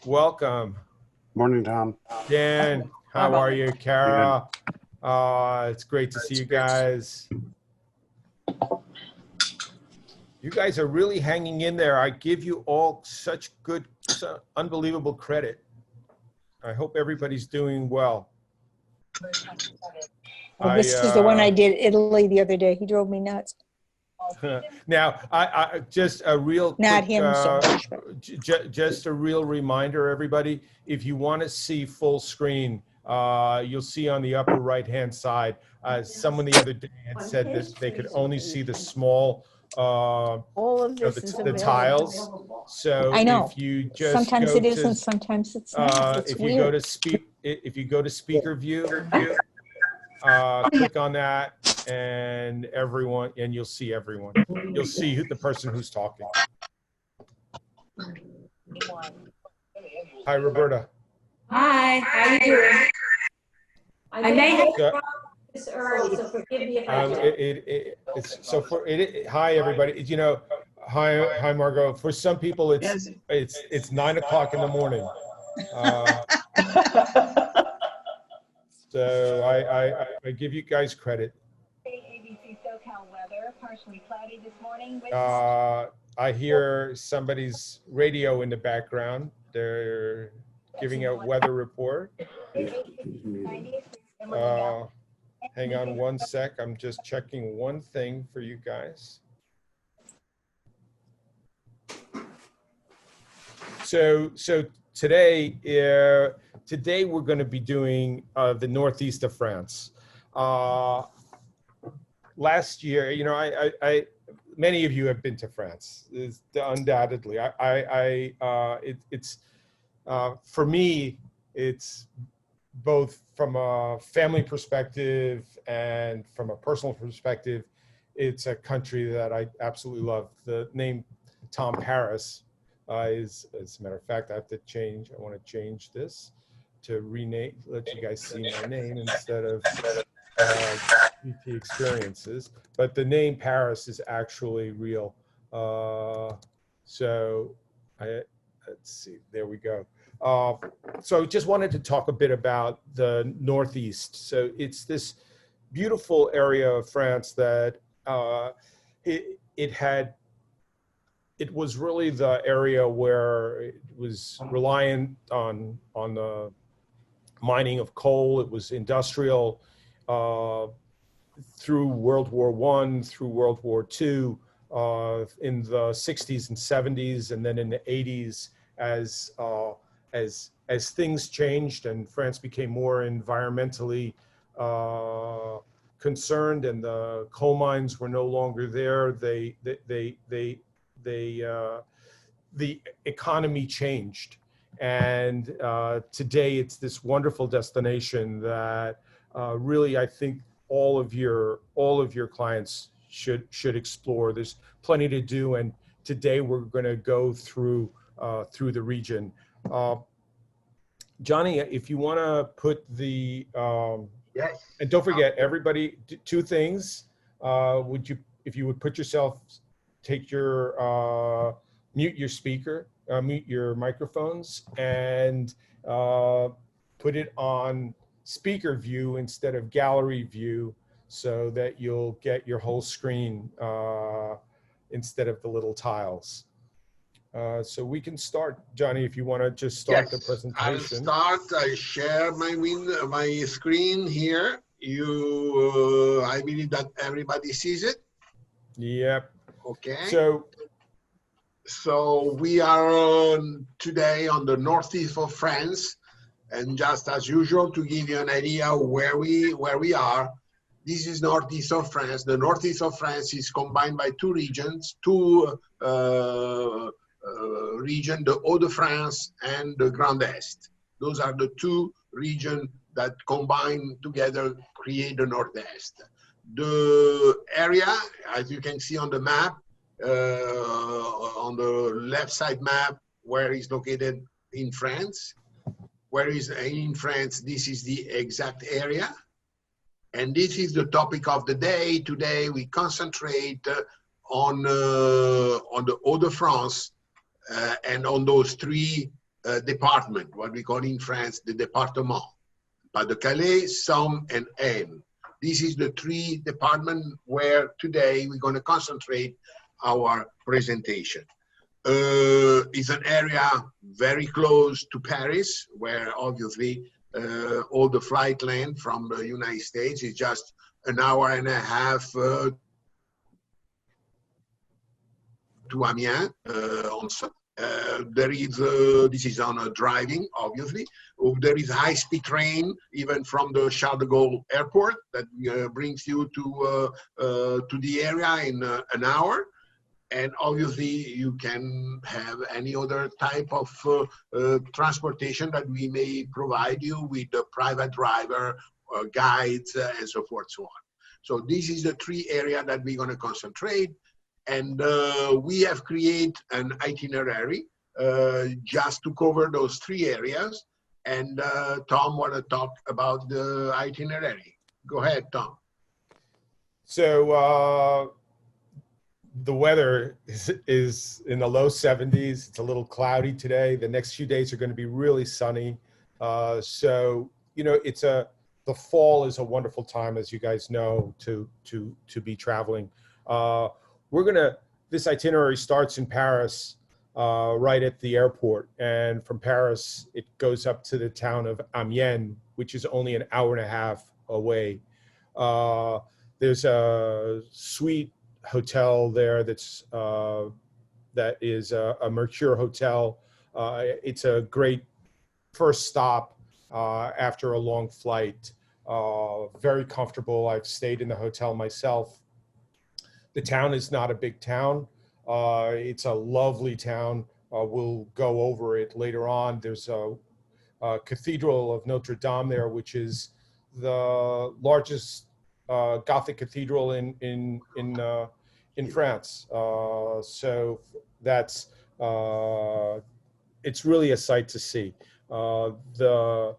welcome. Morning, Tom. Dan, how are you? Kara, it's great to see you guys. You guys are really hanging in there. I give you all such unbelievable credit. I hope everybody's doing well. Well, this is the one I did Italy the other day. He drove me nuts. Now, I just a real Not quick, him so much, but just a real reminder, everybody, if you want to see full screen, you'll see on the upper right-hand side, someone the other day had said that they could only see the small, all of this is the available. tiles. So I know. if you just Sometimes go it is to, and sometimes it's not. It's if weird. you go to if you go to speaker view, click on that, and you'll see everyone. You'll see the person who's talking. Hi, Roberta. Hi, how you doing? I may have this early, so forgive me if I do. Hi, everybody. You know, hi, Margot. For some people, it's 9 o'clock in the morning. So I give you guys credit. ABC SoCal weather, partially cloudy this morning. I hear somebody's radio in the background. They're giving a weather report. Hang on one sec. I'm just checking one thing for you guys. So today we're going to be doing the northeast of France. Last year, you know, many of you have been to France, undoubtedly. For me, it's both from a family perspective and from a personal perspective. It's a country that I absolutely love. The name Tom Paris is, as a matter of fact, I want to change this to rename, let you guys see my name instead of PT Experiences, but the name Paris is actually real. Let's see, there we go. So just wanted to talk a bit about the Northeast. So it's this beautiful area of France that it was really the area where it was reliant on the mining of coal. It was industrial through World War I, through World War II, in the 60s and 70s, and then in the 80s as things changed and France became more environmentally concerned and the coal mines were no longer there. The economy changed, and today it's this wonderful destination that really I think all of your clients should explore. There's plenty to do, and today we're going to go through the region. Johnny, if you want to put the yes, and don't forget, everybody, two things. If you would put yourself, take your mute your speaker, mute your microphones, and put it on speaker view instead of gallery view, so that you'll get your whole screen instead of the little tiles. So we can start, Johnny, if you want to just start the presentation. I share my screen here. I believe that everybody sees it. Yep. Okay. So we are today on the northeast of France, and just as usual, to give you an idea where we are, this is northeast of France. The northeast of France is combined by two regions, region, the Hauts-de-France and the Grand Est. Those are the two regions that combine together create the Northeast. The area, as you can see on the map, on the left side map, where is located in France. Where is in France, this is the exact area. And this is the topic of the day. Today we concentrate on the Hauts-de-France and on those three department, what we call in France the département. Pas-de-Calais, Somme, and Aisne. This is the 3 departments where today we're going to concentrate our presentation. It's an area very close to Paris, where obviously all the flight land from the United States is just an hour and a half to Amiens. There is, this is on a driving, obviously. There is a high-speed train, even from the Charles de Gaulle airport, that brings you to the area in an hour. And obviously, you can have any other type of transportation that we may provide you with a private driver, guides, and so forth, so on. So this is the 3 areas that we're going to concentrate. And we have created an itinerary just to cover those 3 areas. And Tom want to talk about the itinerary. Go ahead, Tom. So the weather is in the low 70s. It's a little cloudy today. The next few days are going to be really sunny. So, you know, the fall is a wonderful time, as you guys know, to be traveling. This itinerary starts in Paris, right at the airport. And from Paris, it goes up to the town of Amiens, which is only an hour and a half away. There's a sweet hotel there that is a Mercure hotel. It's a great first stop after a long flight. Very comfortable. I've stayed in the hotel myself. The town is not a big town. It's a lovely town. We'll go over it later on. There's a Cathedral of Notre Dame there, which is the largest Gothic cathedral in France. So that's it's really a sight to see. The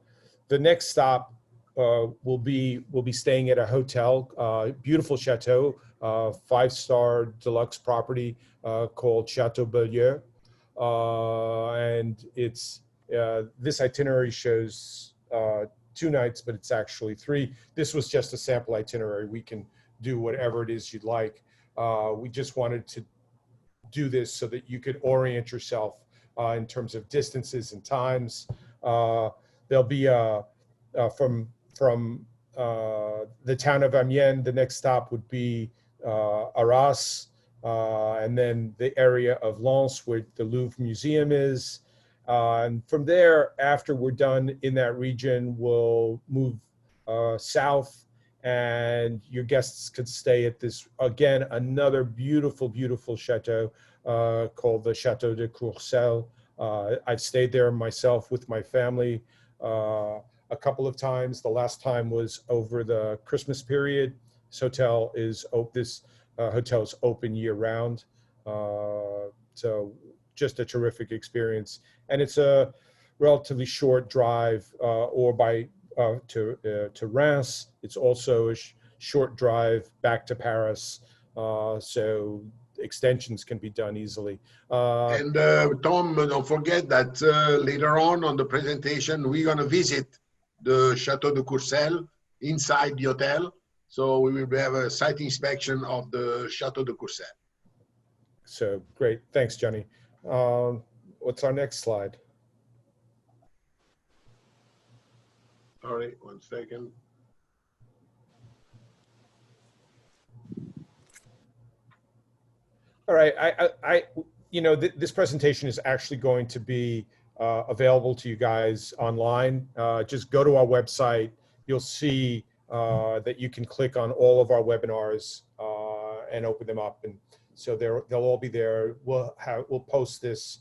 next stop we'll be staying at a hotel, beautiful chateau, 5-star deluxe property called Chateau Beaulieu, and it's this itinerary shows 2 nights, but it's actually 3. This was just a sample itinerary. We can do whatever it is you'd like. We just wanted to do this so that you could orient yourself in terms of distances and times. There'll be from the town of Amiens, the next stop would be Arras, and then the area of Lens, where the Louvre Museum is. And from there, after we're done in that region, we'll move south, and your guests could stay at this, again, another beautiful, beautiful chateau called the Chateau de Courcelles. I've stayed there myself with my family a couple of times. The last time was over the Christmas period. This hotel is open year-round, so just a terrific experience. And it's a relatively short drive, or by to Reims. It's also a short drive back to Paris, so extensions can be done easily. And Tom, don't forget that later on the presentation, we're going to visit the Chateau de Courcelles inside the hotel. So we will have a site inspection of the Chateau de Courcelles. So great. Thanks, Johnny. What's our next slide? Sorry, 1 second. All right. This presentation is actually going to be available to you guys online. Just go to our website. You'll see that you can click on all of our webinars and open them up, and so they'll all be there. We'll post this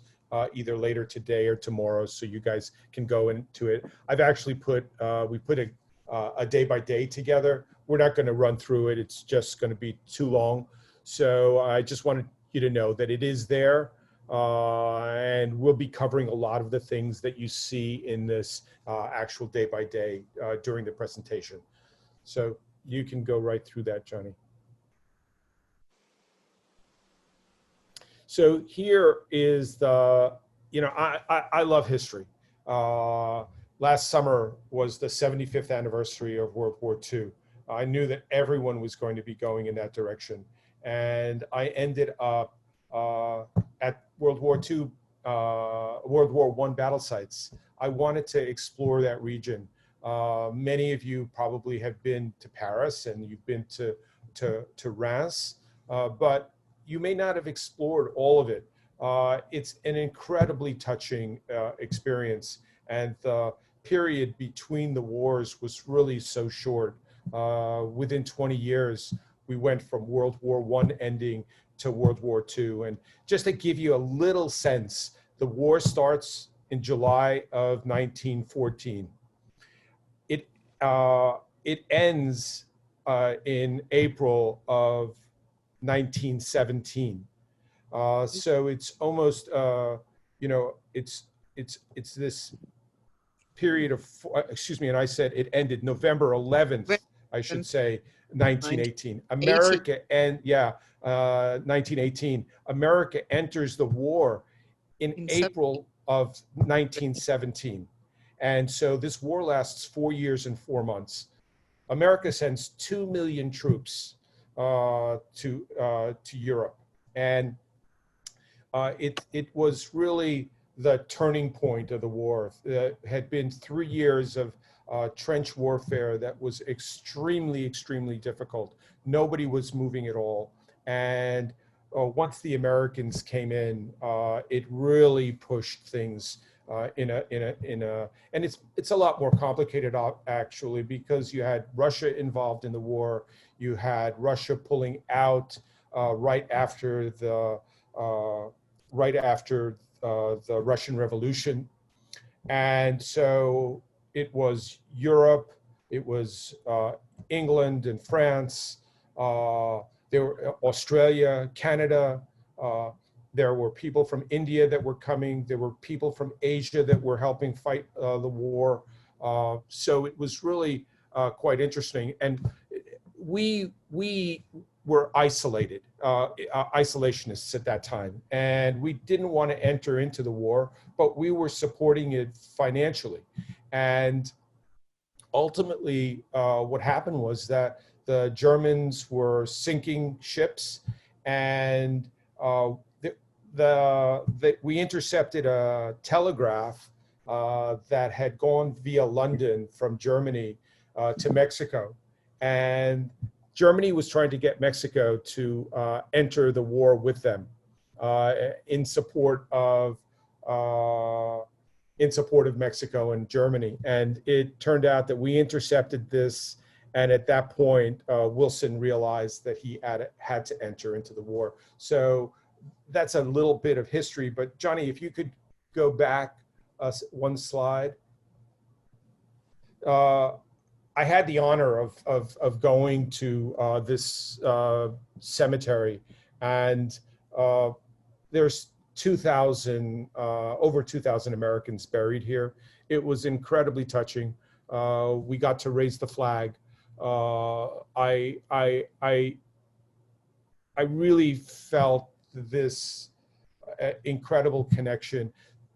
either later today or tomorrow, so you guys can go into it. I've actually put a day-by-day together. We're not going to run through it. It's just going to be too long. So I just wanted you to know that it is there, and we'll be covering a lot of the things that you see in this actual day-by-day during the presentation. So you can go right through that, Johnny. So here is the I love history. Last summer was the 75th anniversary of World War II. I knew that everyone was going to be going in that direction. And I ended up at World War II, World War I battle sites. I wanted to explore that region. Many of you probably have been to Paris and you've been to Reims, but you may not have explored all of it. It's an incredibly touching experience, and the period between the wars was really so short. Within 20 years, we went from World War I ending to World War II. And just to give you a little sense, the war starts in July of 1914. It ends in April of 1917. So it's almost, it's this period of, excuse me, and I said it ended November 11th, I should say, 1918. America, and 1918. America enters the war in April of 1917. And so this war lasts 4 years and 4 months. America sends 2 million troops to Europe. And it was really the turning point of the war. It had been 3 years of trench warfare that was extremely, extremely difficult. Nobody was moving at all. And once the Americans came in, it really pushed things and it's a lot more complicated actually, because you had Russia involved in the war. You had Russia pulling out right after the Russian Revolution. And so it was Europe, it was England and France, there were Australia, Canada, there were people from India that were coming, there were people from Asia that were helping fight the war. So it was really quite interesting. And we were isolated, isolationists at that time. And we didn't want to enter into the war, but we were supporting it financially. And ultimately, what happened was that the Germans were sinking ships, and we intercepted a telegraph that had gone via London from Germany to Mexico. And Germany was trying to get Mexico to enter the war with them in support of Mexico and Germany. And it turned out that we intercepted this. And at that point, Wilson realized that he had to enter into the war. So that's a little bit of history. But Johnny, if you could go back one slide. I had the honor of going to this cemetery, and there's 2,000, over 2,000 Americans buried here. It was incredibly touching. We got to raise the flag. I really felt this incredible connection,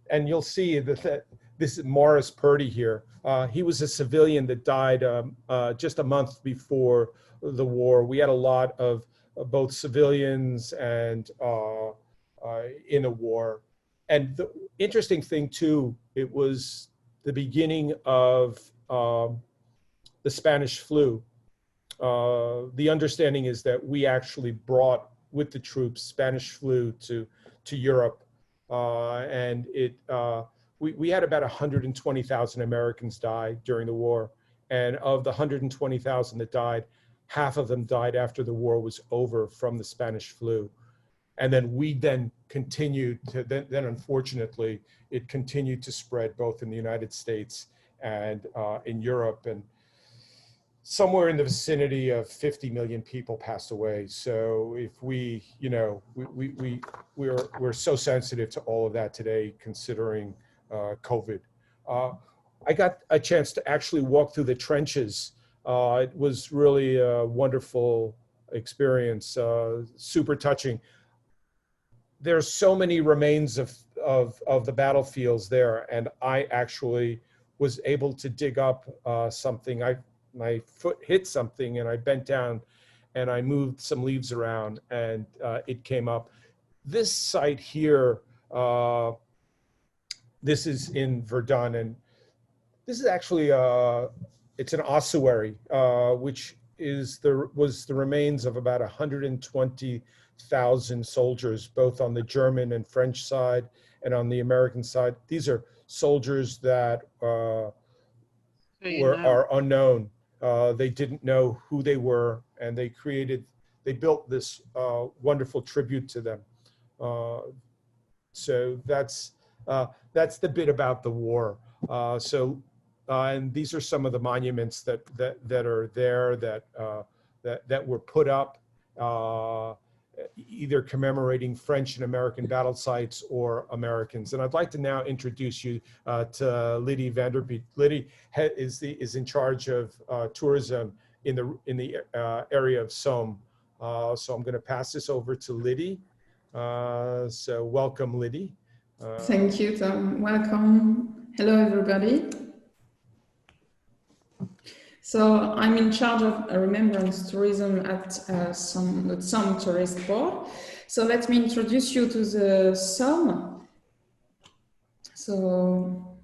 and you'll see that this is Morris Purdy here. He was a civilian that died just a month before the war. We had a lot of both civilians and in the war. And the interesting thing too, it was the beginning of the Spanish flu. The understanding is that we actually brought with the troops Spanish flu to Europe, and we had about 120,000 Americans die during the war. And of the 120,000 that died, half of them died after the war was over from the Spanish flu. And then we continued to, then unfortunately, it continued to spread both in the United States and in Europe. And somewhere in the vicinity of 50 million people passed away. So if we're so sensitive to all of that today, considering COVID. I got a chance to actually walk through the trenches. It was really a wonderful experience, super touching. There's so many remains of of the battlefields there. And I actually was able to dig up something. My foot hit something and I bent down and I moved some leaves around and it came up. This site here, this is in Verdun, and this is actually it's an ossuary, which was the remains of about 120,000 soldiers, both on the German and French side and on the American side. These are soldiers that are unknown. They didn't know who they were, and they built this wonderful tribute to them. So that's the bit about the war. And these are some of the monuments that are there that were put up, either commemorating French and American battle sites or Americans. And I'd like to now introduce you to Liddy Vanderbeek. Liddy is in charge of tourism in the area of Somme. So I'm going to pass this over to Liddy. So welcome, Liddy. Thank you, Tom. Welcome. Hello, everybody. So I'm in charge of remembrance tourism at the Somme Tourist Board. So let me introduce you to the Somme. So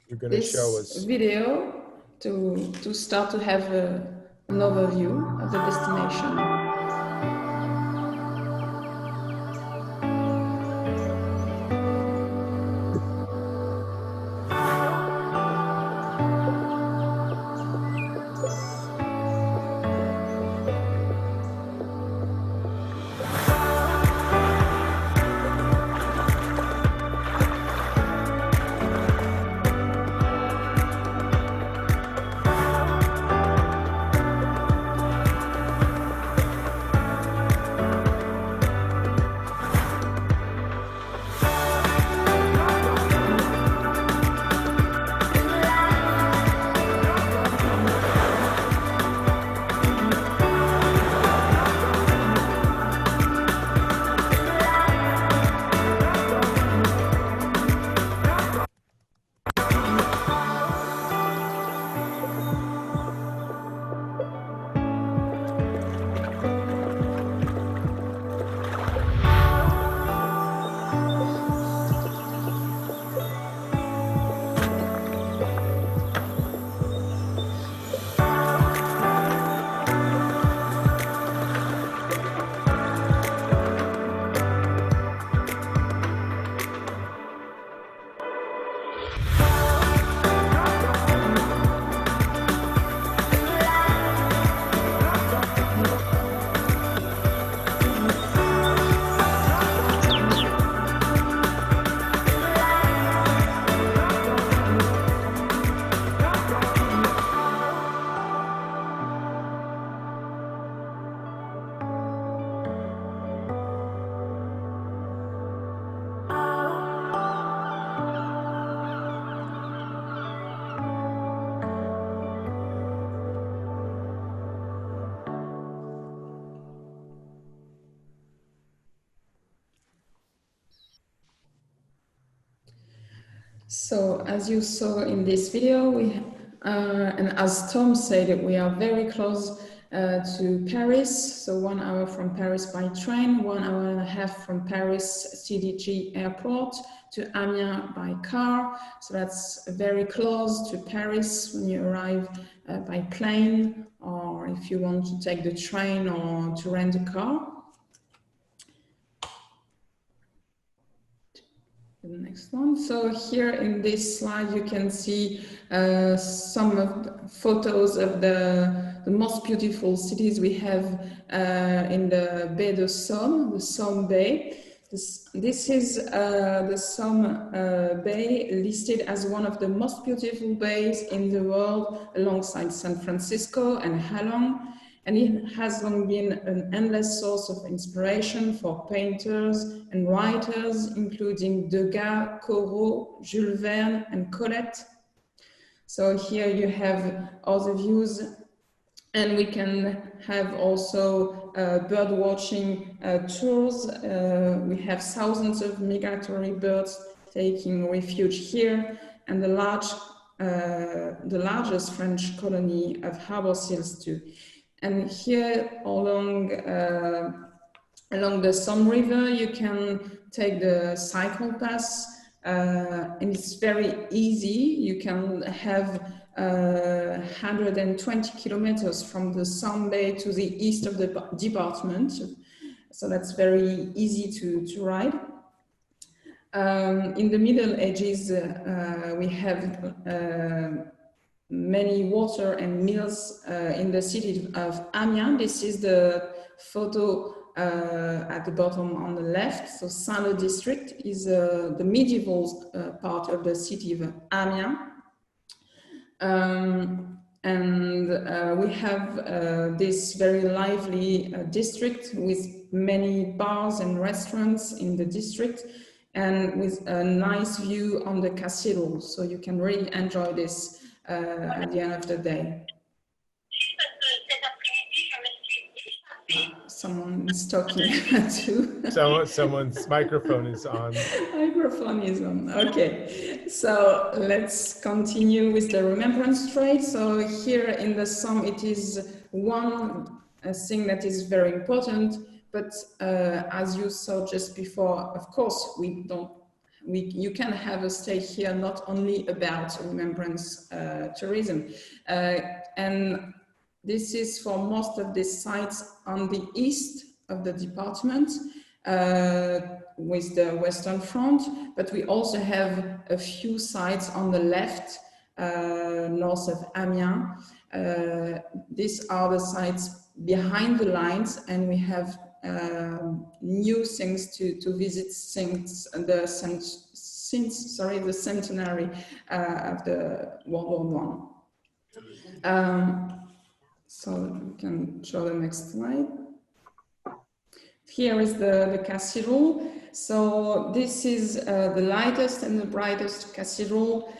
you're going to show us this video to start to have an overview of the destination. So as you saw in this video, and as Tom said, we are very close to Paris. So 1 hour from Paris by train, 1 hour and a half from Paris CDG airport to Amiens by car. So that's very close to Paris when you arrive by plane, or if you want to take the train or to rent a car. The next one. So here in this slide, you can see some of the photos of the most beautiful cities we have in the Baie de Somme, the Somme Bay. This is the Somme Bay, listed as one of the most beautiful bays in the world, alongside San Francisco and Halong. And it has long been an endless source of inspiration for painters and writers, including Degas, Corot, Jules Verne, and Colette. So here you have all the views And we can have also bird watching tours. We have thousands of migratory birds taking refuge here, and the largest French colony of harbor seals too. And here along the Somme River, you can take the cycle pass, and it's very easy. You can have 120 kilometers from the Somme Bay to the east of the department. So that's very easy to ride. In the Middle Ages, we have many water and mills in the city of Amiens. This is the photo at the bottom on the left. So Saint-Lô district is the medieval part of the city of Amiens. We have this very lively district with many bars and restaurants in the district, and with a nice view on the cathedral. So you can really enjoy this at the end of the day. Someone is talking too. Someone's microphone is on. Microphone is on. Okay, so let's continue with the Remembrance Trail. So here in the Somme, it is one thing that is very important. But as you saw just before, of course, you can have a stay here not only about remembrance tourism, and this is for most of the sites on the east of the department with the Western Front, but we also have a few sites on the left, north of Amiens. These are the sites behind the lines, and we have new things to visit since the centenary of the World War I. So we can show the next slide. Here is the cathedral. So this is the lightest and the brightest cathedral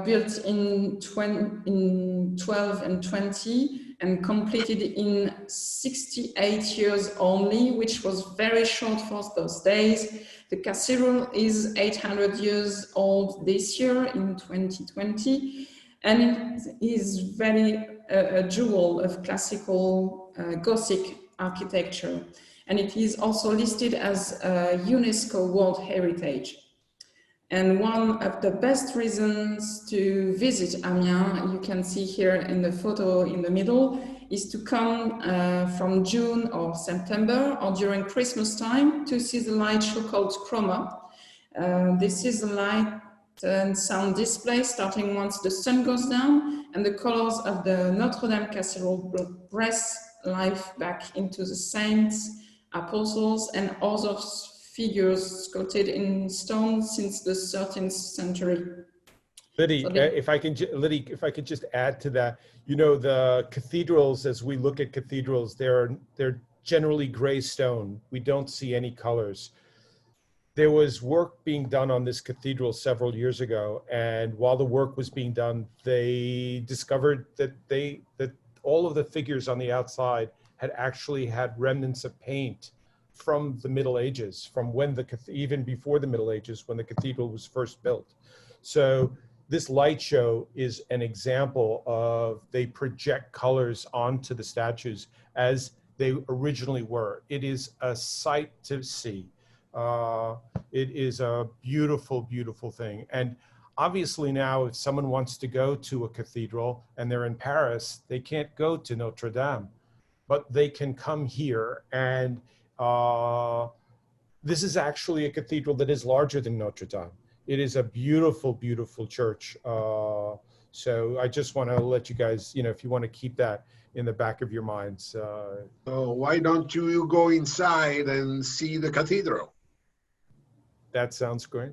built in 12 and 20 and completed in 68 years only, which was very short for those days. The cathedral is 800 years old this year in 2020, and it is very a jewel of classical Gothic architecture. And it is also listed as UNESCO World Heritage. And one of the best reasons to visit Amiens, you can see here in the photo in the middle, is to come from June or September or during Christmas time to see the light show called Chroma. This is a light and sound display starting once the sun goes down, and the colors of the Notre Dame Cathedral breathe life back into the saints, apostles, and other figures sculpted in stone since the 13th century. Liddy, if I could just add to that, you know, the cathedrals, as we look at cathedrals, they're generally gray stone. We don't see any colors. There was work being done on this cathedral several years ago, and while the work was being done, they discovered that all of the figures on the outside had actually had remnants of paint from the Middle Ages, from when even before the Middle Ages, when the cathedral was first built. So this light show is an example of they project colors onto the statues as they originally were. It is a sight to see. It is a beautiful, beautiful thing. And obviously now, if someone wants to go to a cathedral and they're in Paris, they can't go to Notre Dame, but they can come here. And this is actually a cathedral that is larger than Notre Dame. It is a beautiful, beautiful church. So I just want to let you guys, you know, if you want to keep that in the back of your minds. So why don't you go inside and see the cathedral? That sounds great.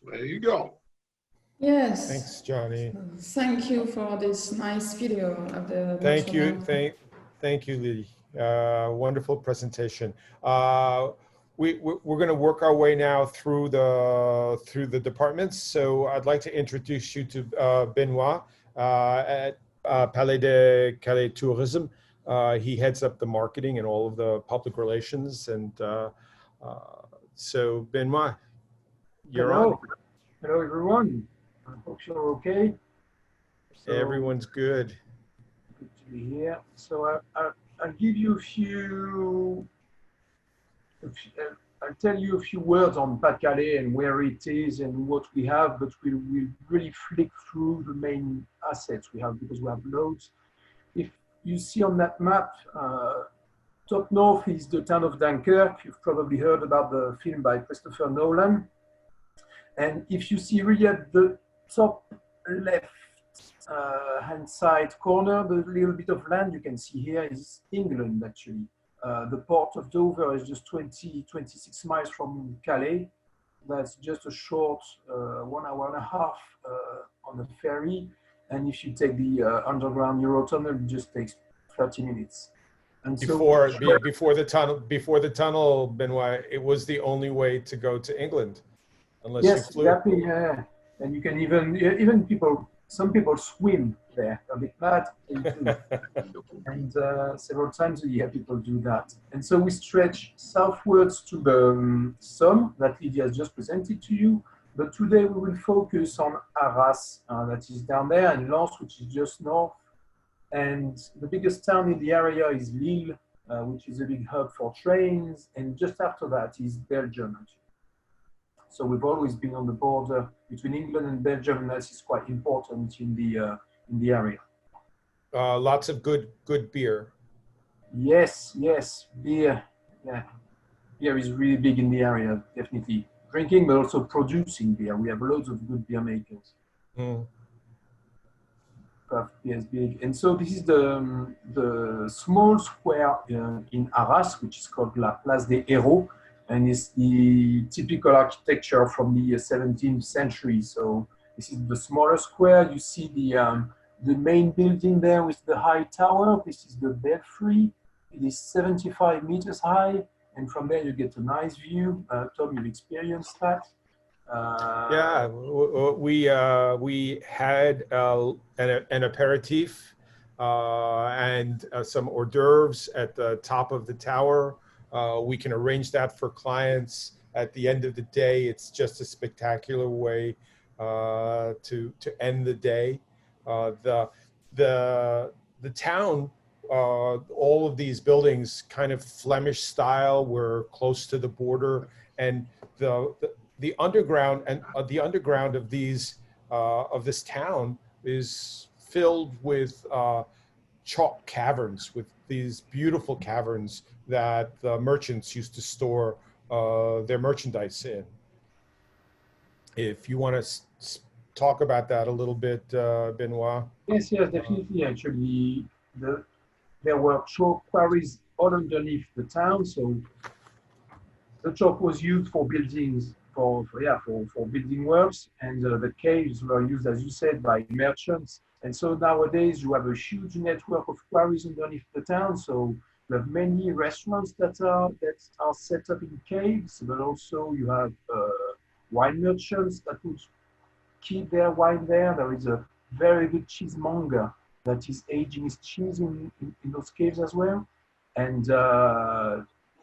There you go. Yes. Thanks, Johnny. Thank you for this nice video of the Thank you. Notre-Dame. Thank you, Lee. Wonderful presentation. We're going to work our way now through the departments. So I'd like to introduce you to Benoit at Palais de Calais Tourism. He heads up the marketing and all of the public relations. And so Benoit, you're on. Hello, everyone. I hope you're okay. So, Everyone's good. good to be here. So I'll give you I'll tell you a few words on Pas-de-Calais and where it is and what we have, but we'll really flick through the main assets we have because we have loads. If you see on that map, top north is the town of Dunkirk. You've probably heard about the film by Christopher Nolan. And if you see really at the top left hand side corner, the little bit of land you can see here is England, actually. The port of Dover is just 26 miles from Calais. That's just a short 1 hour and a half on the ferry. And if you take the underground Eurotunnel, it just takes 30 minutes. And Before the tunnel, Benoit, it was the only way to go to England, unless you yes, flew. exactly. Yeah. And you can even some people swim there a bit mad. And several times a year people do that. And so we stretch southwards to the Somme that Lydia has just presented to you. But today we will focus on Arras, that is down there, and Lens, which is just north. And the biggest town in the area is Lille, which is a big hub for trains. And just after that is Belgium. So we've always been on the border between England and Belgium, and that is quite important in the area. Lots of good beer. Yes, beer. Yeah, beer is really big in the area. Definitely drinking, but also producing beer. We have loads of good beer makers. Craft beer is big, and so this is the small square in Arras, which is called La Place des Héros, and it's the typical architecture from the 17th century. So this is the smaller square. You see the main building there with the high tower. This is the belfry. It is 75 meters high, and from there you get a nice view. Tom, you've experienced that. Yeah, we had an aperitif and some hors d'oeuvres at the top of the tower. We can arrange that for clients. At the end of the day, it's just a spectacular way to end the day. The town, all of these buildings, kind of Flemish style. We're close to the border, and the underground of this town is filled with chalk caverns, with these beautiful caverns that the merchants used to store their merchandise in. If you want to talk about that a little bit, Benoit. Yes, definitely. Actually, there were chalk quarries all underneath the town, so the chalk was used for buildings, for building works, and the caves were used, as you said, by merchants. And so nowadays you have a huge network of quarries underneath the town. So you have many restaurants that are set up in caves, but also you have wine merchants that would keep their wine there. There is a very good cheesemonger that is aging his cheese in those caves as well. And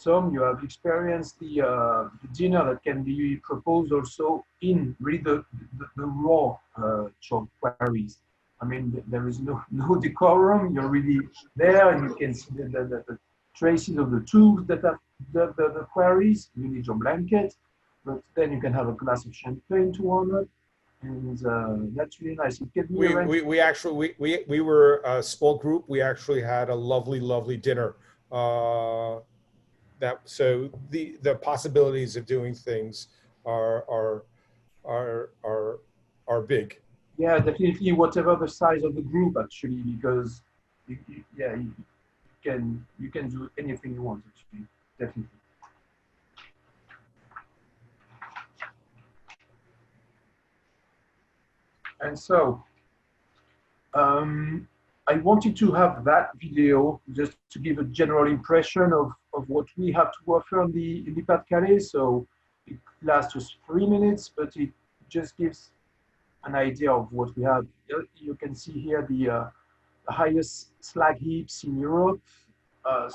Tom, you have experienced the dinner that can be proposed also in really the raw chalk quarries. I mean, there is no decorum. You're really there, and you can see the traces of the tools that have the quarries. You need your blanket, but then you can have a glass of champagne to warm up, and that's really nice. It can be we were a small group. We actually had a lovely dinner. So the possibilities of doing things are big. Yeah, definitely. Whatever the size of the group, actually, because you can do anything you want. Actually, definitely. And so I wanted to have that video just to give a general impression of what we have to offer in the Pas-de-Calais. So it lasts just 3 minutes, but it just gives an idea of what we have. You can see here the highest slag heaps in Europe.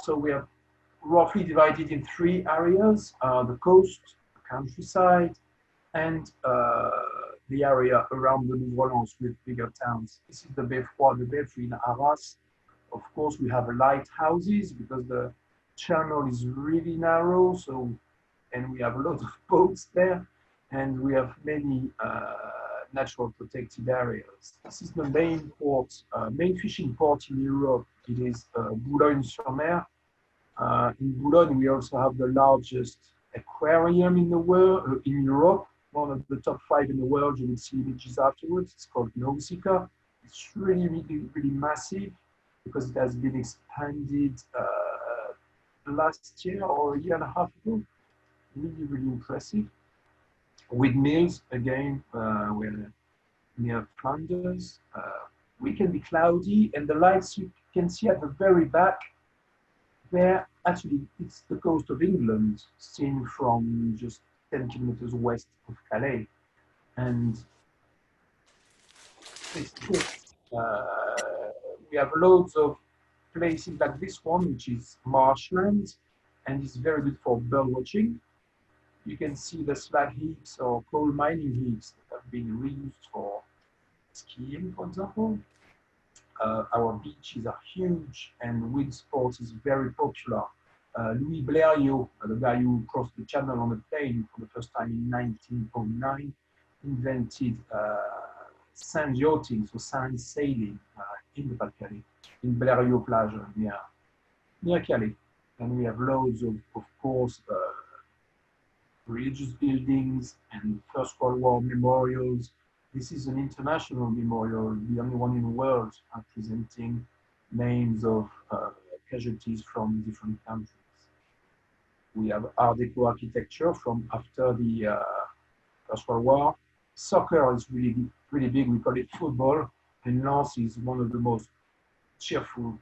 So we are roughly divided in 3 areas, the coast, the countryside, and the area around the Louvre-Lens with bigger towns. This is the Beffroi, the Beffroi in Arras. Of course, we have lighthouses because the channel is really narrow, so, and we have a lot of boats there, and we have many natural protected areas. This is the main port, main fishing port in Europe. It is Boulogne-sur-Mer. In Boulogne, we also have the largest aquarium in the world, in Europe, one of the top 5 in the world. You will see images afterwards. It's called Nausicaa. It's really, really, really massive because it has been expanded last year or a year and a half ago. Really, really impressive. Windmills, again, we're near Flanders. We can be cloudy, and the lights you can see at the very back there, actually, it's the coast of England, seen from just 10 kilometers west of Calais. And it's cool. We have loads of places like this one, which is marshland, and it's very good for bird watching. You can see the slag heaps or coal mining heaps that have been reused for skiing, for example. Our beaches are huge, and wind sports is very popular. Louis Blériot, the guy who crossed the channel on a plane for the first time in 1909, invented sand yachting, so sand sailing in the Pas-de-Calais, in Blériot Plage, near Calais. And we have loads of course, religious buildings and First World War memorials. This is an international memorial, the only one in the world presenting names of casualties from different countries. We have Art Deco architecture from after the First World War. Soccer is really, really big. We call it football. And Lens is one of the most cheerful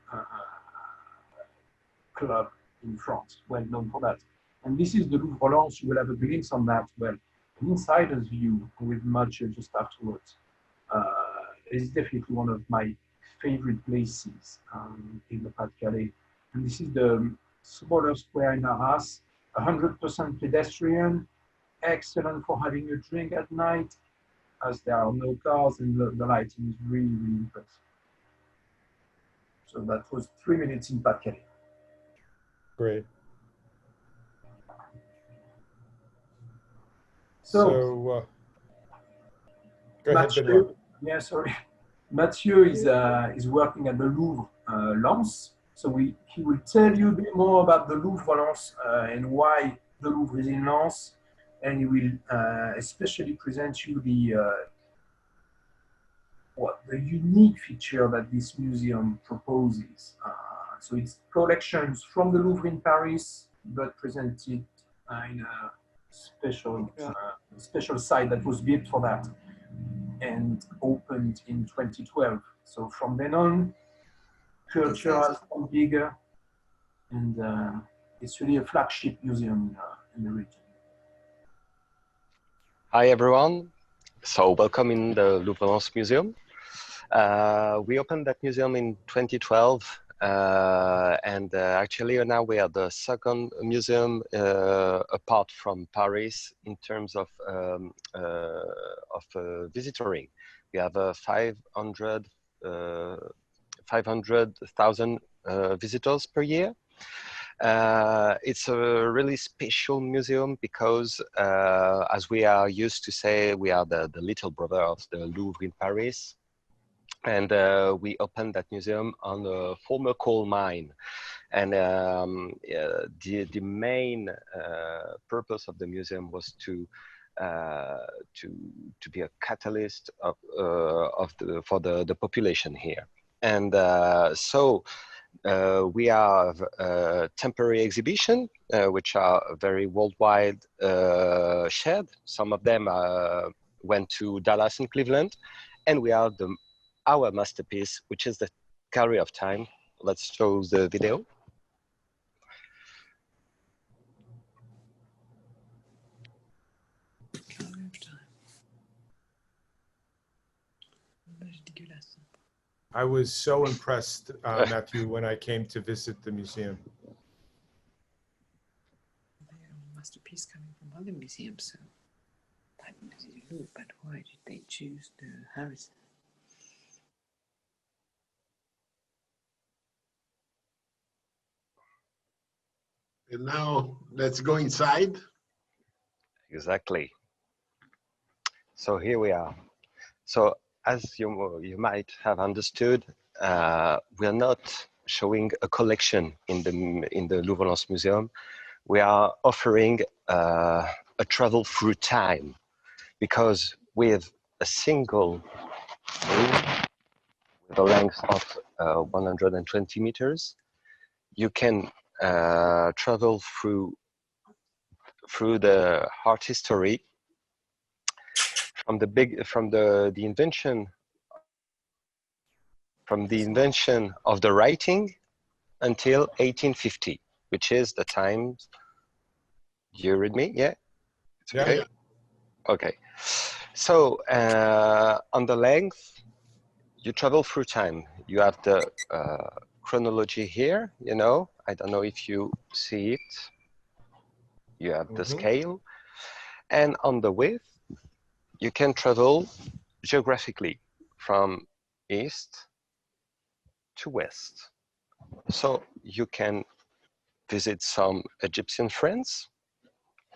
club in France, well known for that. And this is the Louvre-Lens. You will have a glimpse on that. Well, an insider's view with much just afterwards. It's definitely one of my favorite places in the Pas-de-Calais. And this is the smaller square in Arras, 100% pedestrian, excellent for having a drink at night, as there are no cars and the lighting is really, really impressive. So that was 3 minutes in Pas-de-Calais. Great. So go ahead, Mathieu, Benoit. yeah, sorry. Mathieu is working at the Louvre Lens. So he will tell you a bit more about the Louvre Lens and why the Louvre is in Lens. And he will especially present you the unique feature that this museum proposes. So it's collections from the Louvre in Paris, but presented in a special site that was built for that and opened in 2012. So from then on, culture has become bigger, and it's really a flagship museum in the region. Hi everyone, so welcome in the Louvre Lens Museum. We opened that museum in 2012, and actually now we are the second museum apart from Paris in terms of visitoring. We have 500,000 visitors per year. It's a really special museum because, as we are used to say, we are the little brother of the Louvre in Paris. And we opened that museum on a former coal mine. And the main purpose of the museum was to be a catalyst for the population here. And so we have a temporary exhibition, which are very worldwide shared. Some of them went to Dallas and Cleveland. and we are our masterpiece, which is the Gallery of Time. Let's show the video. I was so impressed, Matthew, when I came to visit the museum. Masterpiece coming from other museums, so that was Louvre, but why did they choose the Harrison? And now let's go inside. Exactly. So here we are. So as you might have understood, we are not showing a collection in the Louvre-Lens Museum. We are offering a travel through time, because with a single room with a length of 120 meters, you can travel through the art history from the invention of the writing until 1850, which is the time. Do you read me? Yeah. It's okay. Yeah. Okay. So on the length, you travel through time. You have the chronology here. You know, I don't know if you see it. You have the scale, and on the width, you can travel geographically from east to west. So you can visit some Egyptian friends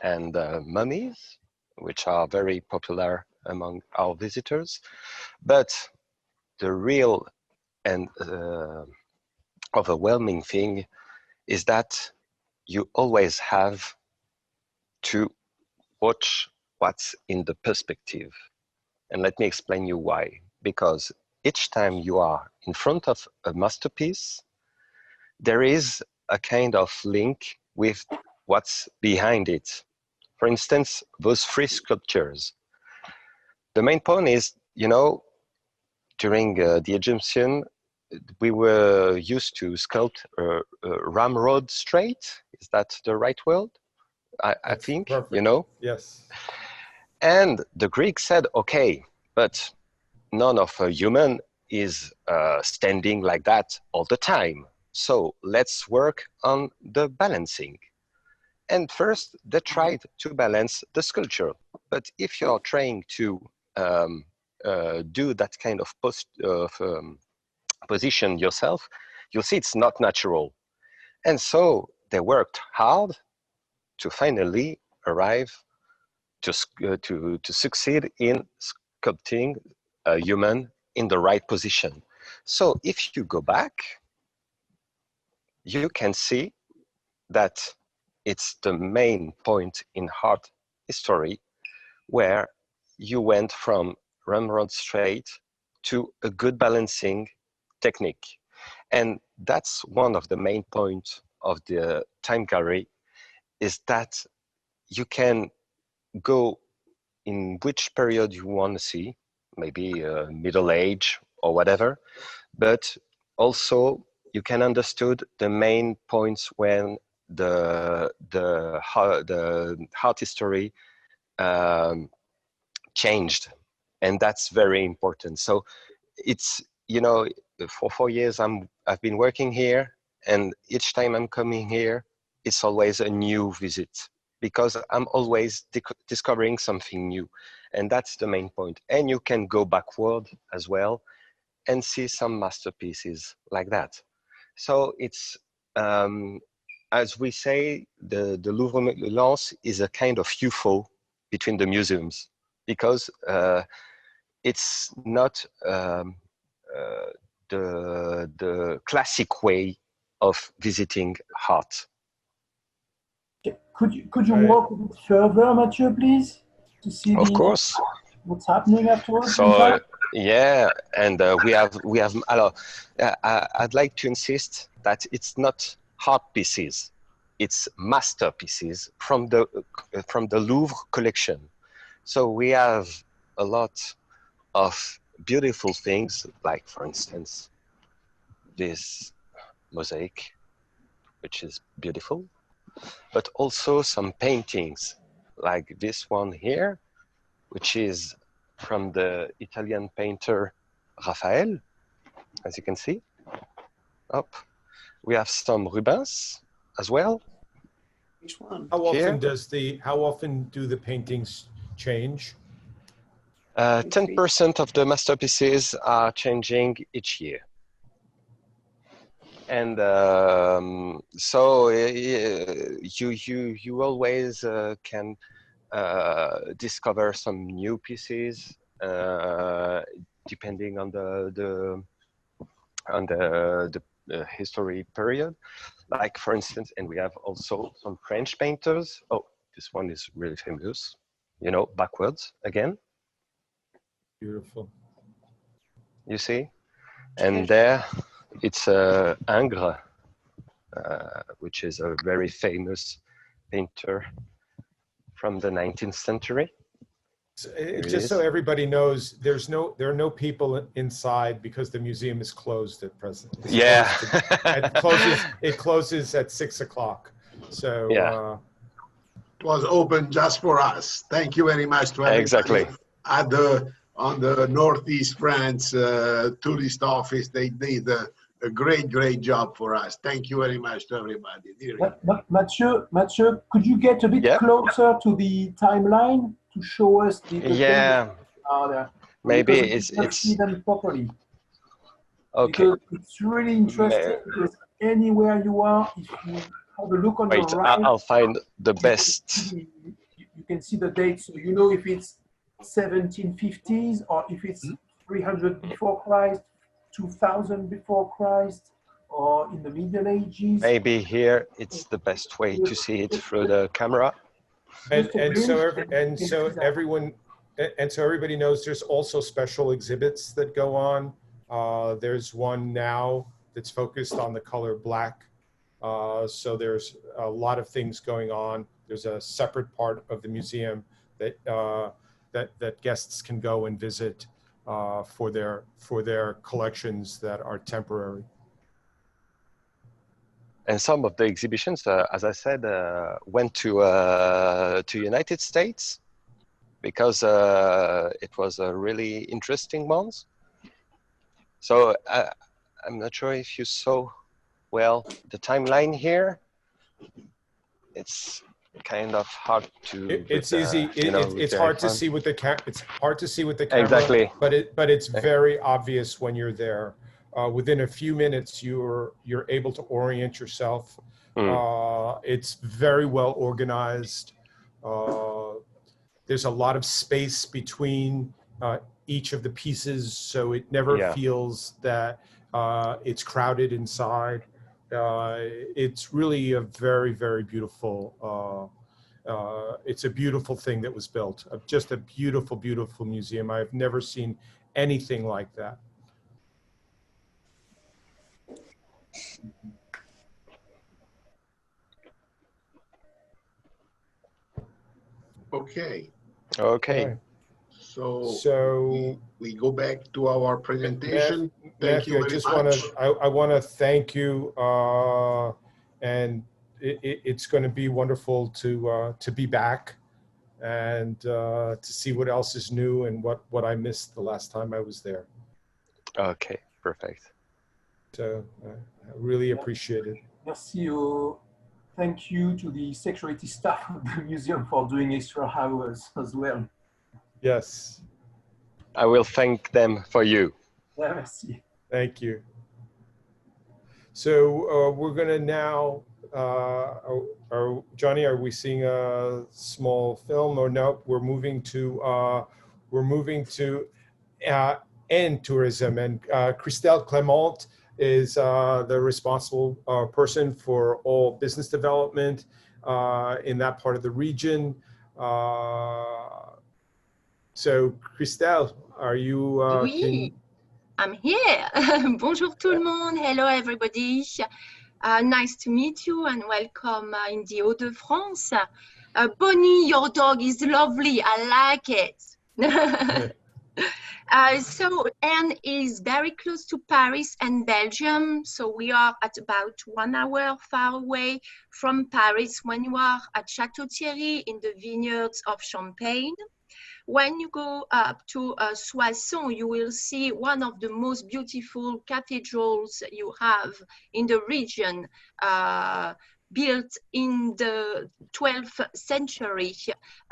and mummies, which are very popular among our visitors. But the real and overwhelming thing is that you always have to watch what's in the perspective. And let me explain you why. Because each time you are in front of a masterpiece, there is a kind of link with what's behind it. For instance, those three sculptures. The main point is, you know, during the Egyptian, we were used to sculpt Ramrod Strait. Is that the right word? I think, perfect. You know? Yes. And the Greeks said, okay, but none of a human is standing like that all the time. So let's work on the balancing. And first, they tried to balance the sculpture. But if you're trying to do that kind of position yourself, you'll see it's not natural. And so they worked hard to finally arrive to succeed in sculpting a human in the right position. So if you go back, you can see that it's the main point in art history where you went from Ramrod Strait to a good balancing technique. And that's one of the main points of the time gallery, is that you can go in which period you want to see, maybe Middle Age or whatever, but also you can understood the main points when the art history changed, and that's very important. So it's, you know, for 4 years I've been working here, and each time I'm coming here, it's always a new visit, because I'm always discovering something new, and that's the main point. And you can go backward as well and see some masterpieces like that. So it's, as we say, the Louvre-Lens is a kind of UFO between the museums, because it's not the classic way of visiting art. Could you walk a bit further, Mathieu, please, to see Of course. What's happening afterwards? So yeah, and we have. Alors, I'd like to insist that it's not art pieces, it's masterpieces from the Louvre collection. So we have a lot of beautiful things, like for instance, this mosaic, which is beautiful, but also some paintings like this one here, which is from the Italian painter Raphael, as you can see. Up. We have some Rubens as well. Which one? How often Here. how often do the paintings change? 10% of the masterpieces are changing each year. And so you always can discover some new pieces depending on the history period. Like for instance, and we have also some French painters. Oh, this one is really famous. You know, backwards again. Beautiful. You see, and there it's Ingres, which is a very famous painter from the 19th century. Just so everybody knows, there are no people inside because the museum is closed at present. It closes at 6 o'clock. So yeah. It was open just for us. Thank you very much to everybody. Exactly. On the Northeast France tourist office. They did a great job for us. Thank you very much to everybody. Mathieu, could you get a bit closer to the timeline to show us the yeah, maybe it's see them properly. Okay. Because it's really interesting because anywhere you are, if you have a look on the right, I'll find the best. You can see the dates, so you know if it's 1750s or if it's 300 before Christ, 2000 before Christ, or in the Middle Ages. Maybe here it's the best way to see it through the camera. And so everybody knows there's also special exhibits that go on. There's one now that's focused on the color black. So there's a lot of things going on. There's a separate part of the museum that that guests can go and visit for their collections that are temporary. And some of the exhibitions, as I said, went to United States because it was a really interesting one. So I'm not sure if you saw well the timeline here. It's kind of hard to. It's easy. It's hard to see with the It's hard to see with the camera. Exactly. But it's very obvious when you're there. Within a few minutes, you're able to orient yourself. It's very well organized. There's a lot of space between each of the pieces, so it never feels that it's crowded inside. It's really a very, very beautiful. It's a beautiful thing that was built. Just a beautiful, beautiful museum. I've never seen anything like that. Okay. Okay. So we go back to our presentation. Thank you very much. I want to thank you, and it's going to be wonderful to be back and to see what else is new and what I missed the last time I was there. Okay, perfect. So I really appreciate it. Merci. Thank you to the security staff of the museum for doing extra hours as well. Yes. I will thank them for you. Yeah, merci. Thank you. So we're going to now, Johnny, are we seeing a small film or no? We're moving to end tourism, and Christelle Clement is the responsible person for all business development in that part of the region. So, Christelle, are you? Oui, I'm here. Bonjour tout le monde. Hello, everybody. Nice to meet you and welcome in the Hauts-de-France. Bonnie, your dog is lovely. I like it. So N is very close to Paris and Belgium. So we are at about 1 hour far away from Paris when you are at Château-Thierry in the vineyards of Champagne. When you go up to Soissons, you will see one of the most beautiful cathedrals you have in the region, built in the 12th century,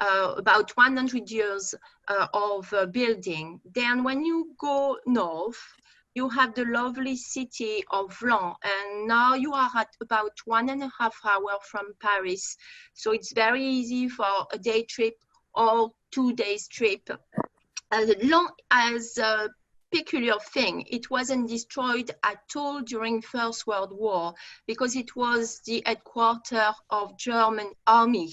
about 100 years of building. Then when you go north, you have the lovely city of Vlan, and now you are at about 1.5 hours from Paris. So it's very easy for a day trip or 2 days trip. Vlan has a peculiar thing. It wasn't destroyed at all during First World War because it was the headquarters of German army.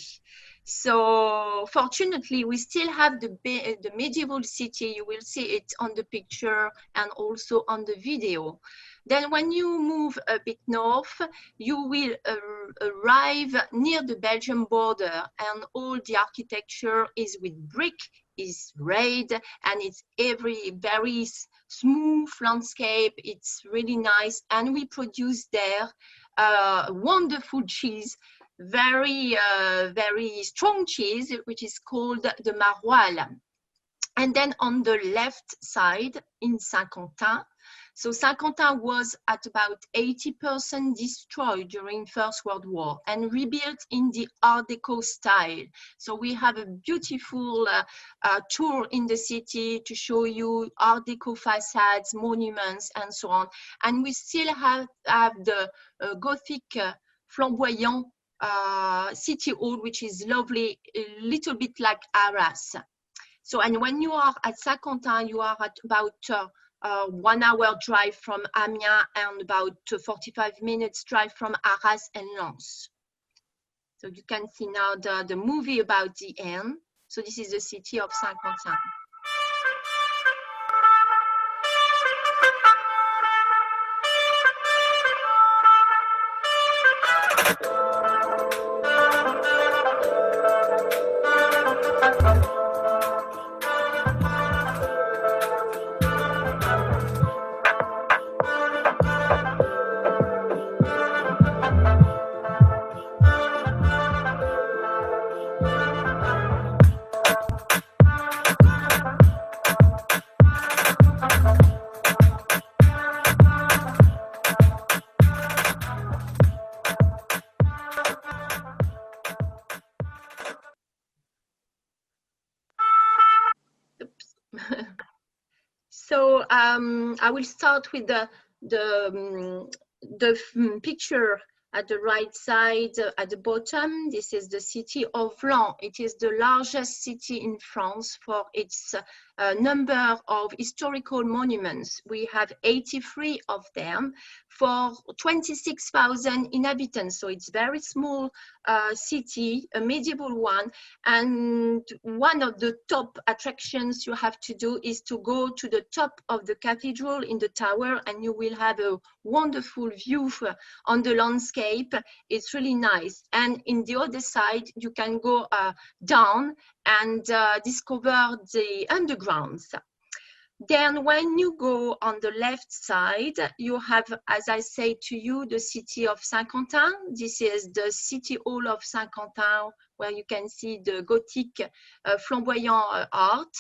So fortunately, we still have the medieval city. You will see it on the picture and also on the video. Then when you move a bit north, you will arrive near the Belgian border, and all the architecture is with brick, is red, and it's very smooth landscape. It's really nice, and we produce there wonderful cheese, very strong cheese, which is called the Maroilles. And then on the left side in Saint-Quentin, so Saint-Quentin was at about 80% destroyed during First World War and rebuilt in the Art Deco style. So we have a beautiful tour in the city to show you Art Deco facades, monuments, and so on. And we still have the Gothic flamboyant city hall, which is lovely, a little bit like Arras. So, and when you are at Saint-Quentin, you are at about 1 hour drive from Amiens and about 45 minutes drive from Arras and Lens. So you can see now the movie about the Aisne. So this is the city of Saint-Quentin. So I will start with the picture at the right side at the bottom. This is the city of Vlan. It is the largest city in France for its number of historical monuments. We have 83 of them for 26,000 inhabitants. So it's very small city, a medieval one. And one of the top attractions you have to do is to go to the top of the cathedral in the tower, and you will have a wonderful view on the landscape. It's really nice. And in the other side, you can go down and discover the undergrounds. Then when you go on the left side, you have, as I say to you, the city of Saint-Quentin. This is the city hall of Saint-Quentin, where you can see the Gothic flamboyant art.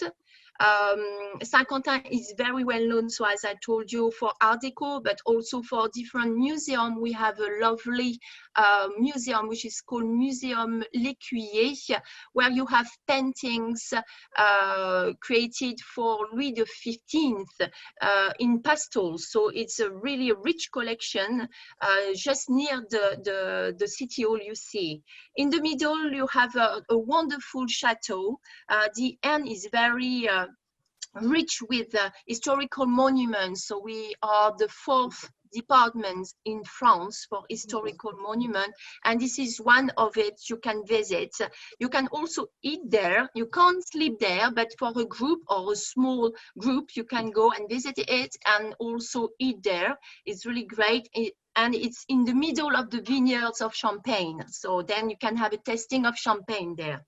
Saint-Quentin is very well known, so as I told you, for Art Deco, but also for different museums. We have a lovely museum which is called Museum L'Écuyer, where you have paintings created for Louis XV in pastels. So it's a really rich collection just near the city hall you see. In the middle, you have a wonderful chateau. The Aisne is very rich with historical monuments. So we are the 4th department in France for historical monument, and this is one of it you can visit. You can also eat there. You can't sleep there, but for a group or a small group, you can go and visit it and also eat there. It's really great. And it's in the middle of the vineyards of Champagne. So then you can have a tasting of champagne there.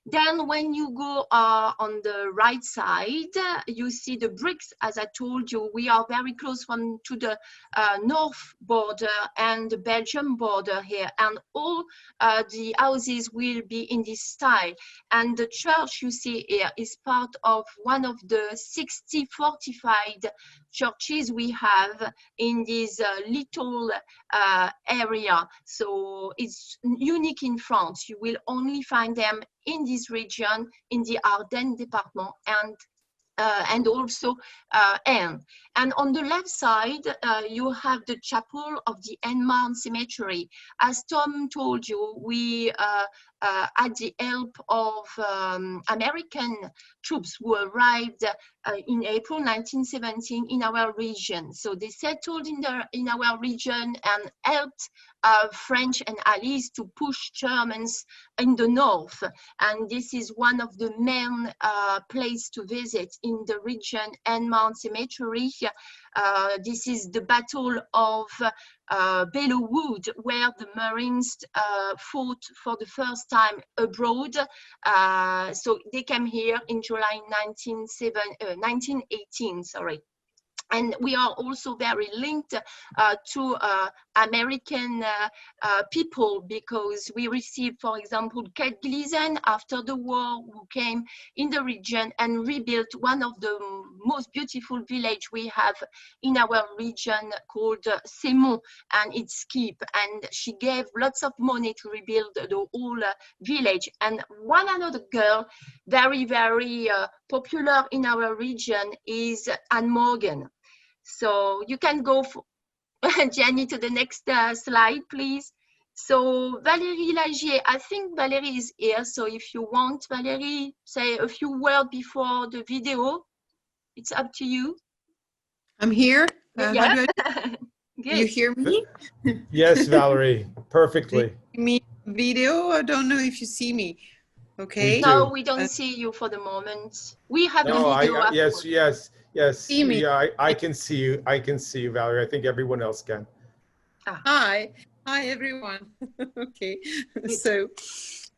Then when you go on the right side, you see the bricks. As I told you, we are very close to the north border and the Belgium border here. And all the houses will be in this style. And the church you see here is part of one of the 60 fortified churches we have in this little area. So it's unique in France. You will only find them in this region, in the Ardennes department, and also Aisne. And on the left side, you have the chapel of the Aisne-Marne Cemetery. As Tom told you, we had the help of American troops who arrived in April 1917 in our region. So they settled in our region and helped French and Allies to push Germans in the north. And this is one of the main places to visit in the region, Aisne-Marne Cemetery. This is the Battle of Belleau Wood, where the Marines fought for the first time abroad. So they came here in July 1918, sorry. And we are also very linked to American people, because we received, for example, Kate Gleason after the war, who came in the region and rebuilt one of the most beautiful villages we have in our region called Semont, and it's keep. And she gave lots of money to rebuild the whole village. And one another girl, very, very popular in our region, is Anne Morgan. So you can go, Jenny, to the next slide, please. So Valérie Lagier, I think Valérie is here. So if you want, Valérie, say a few words before the video. It's up to you. I'm here. Yeah. You hear me? Yes, Valerie, perfectly. Me video? I don't know if you see me. Okay. No, we don't see you for the moment. We have the video. Yes. See me. Yeah, I can see you. I can see you, Valerie. I think everyone else can. Hi, everyone. Okay. So,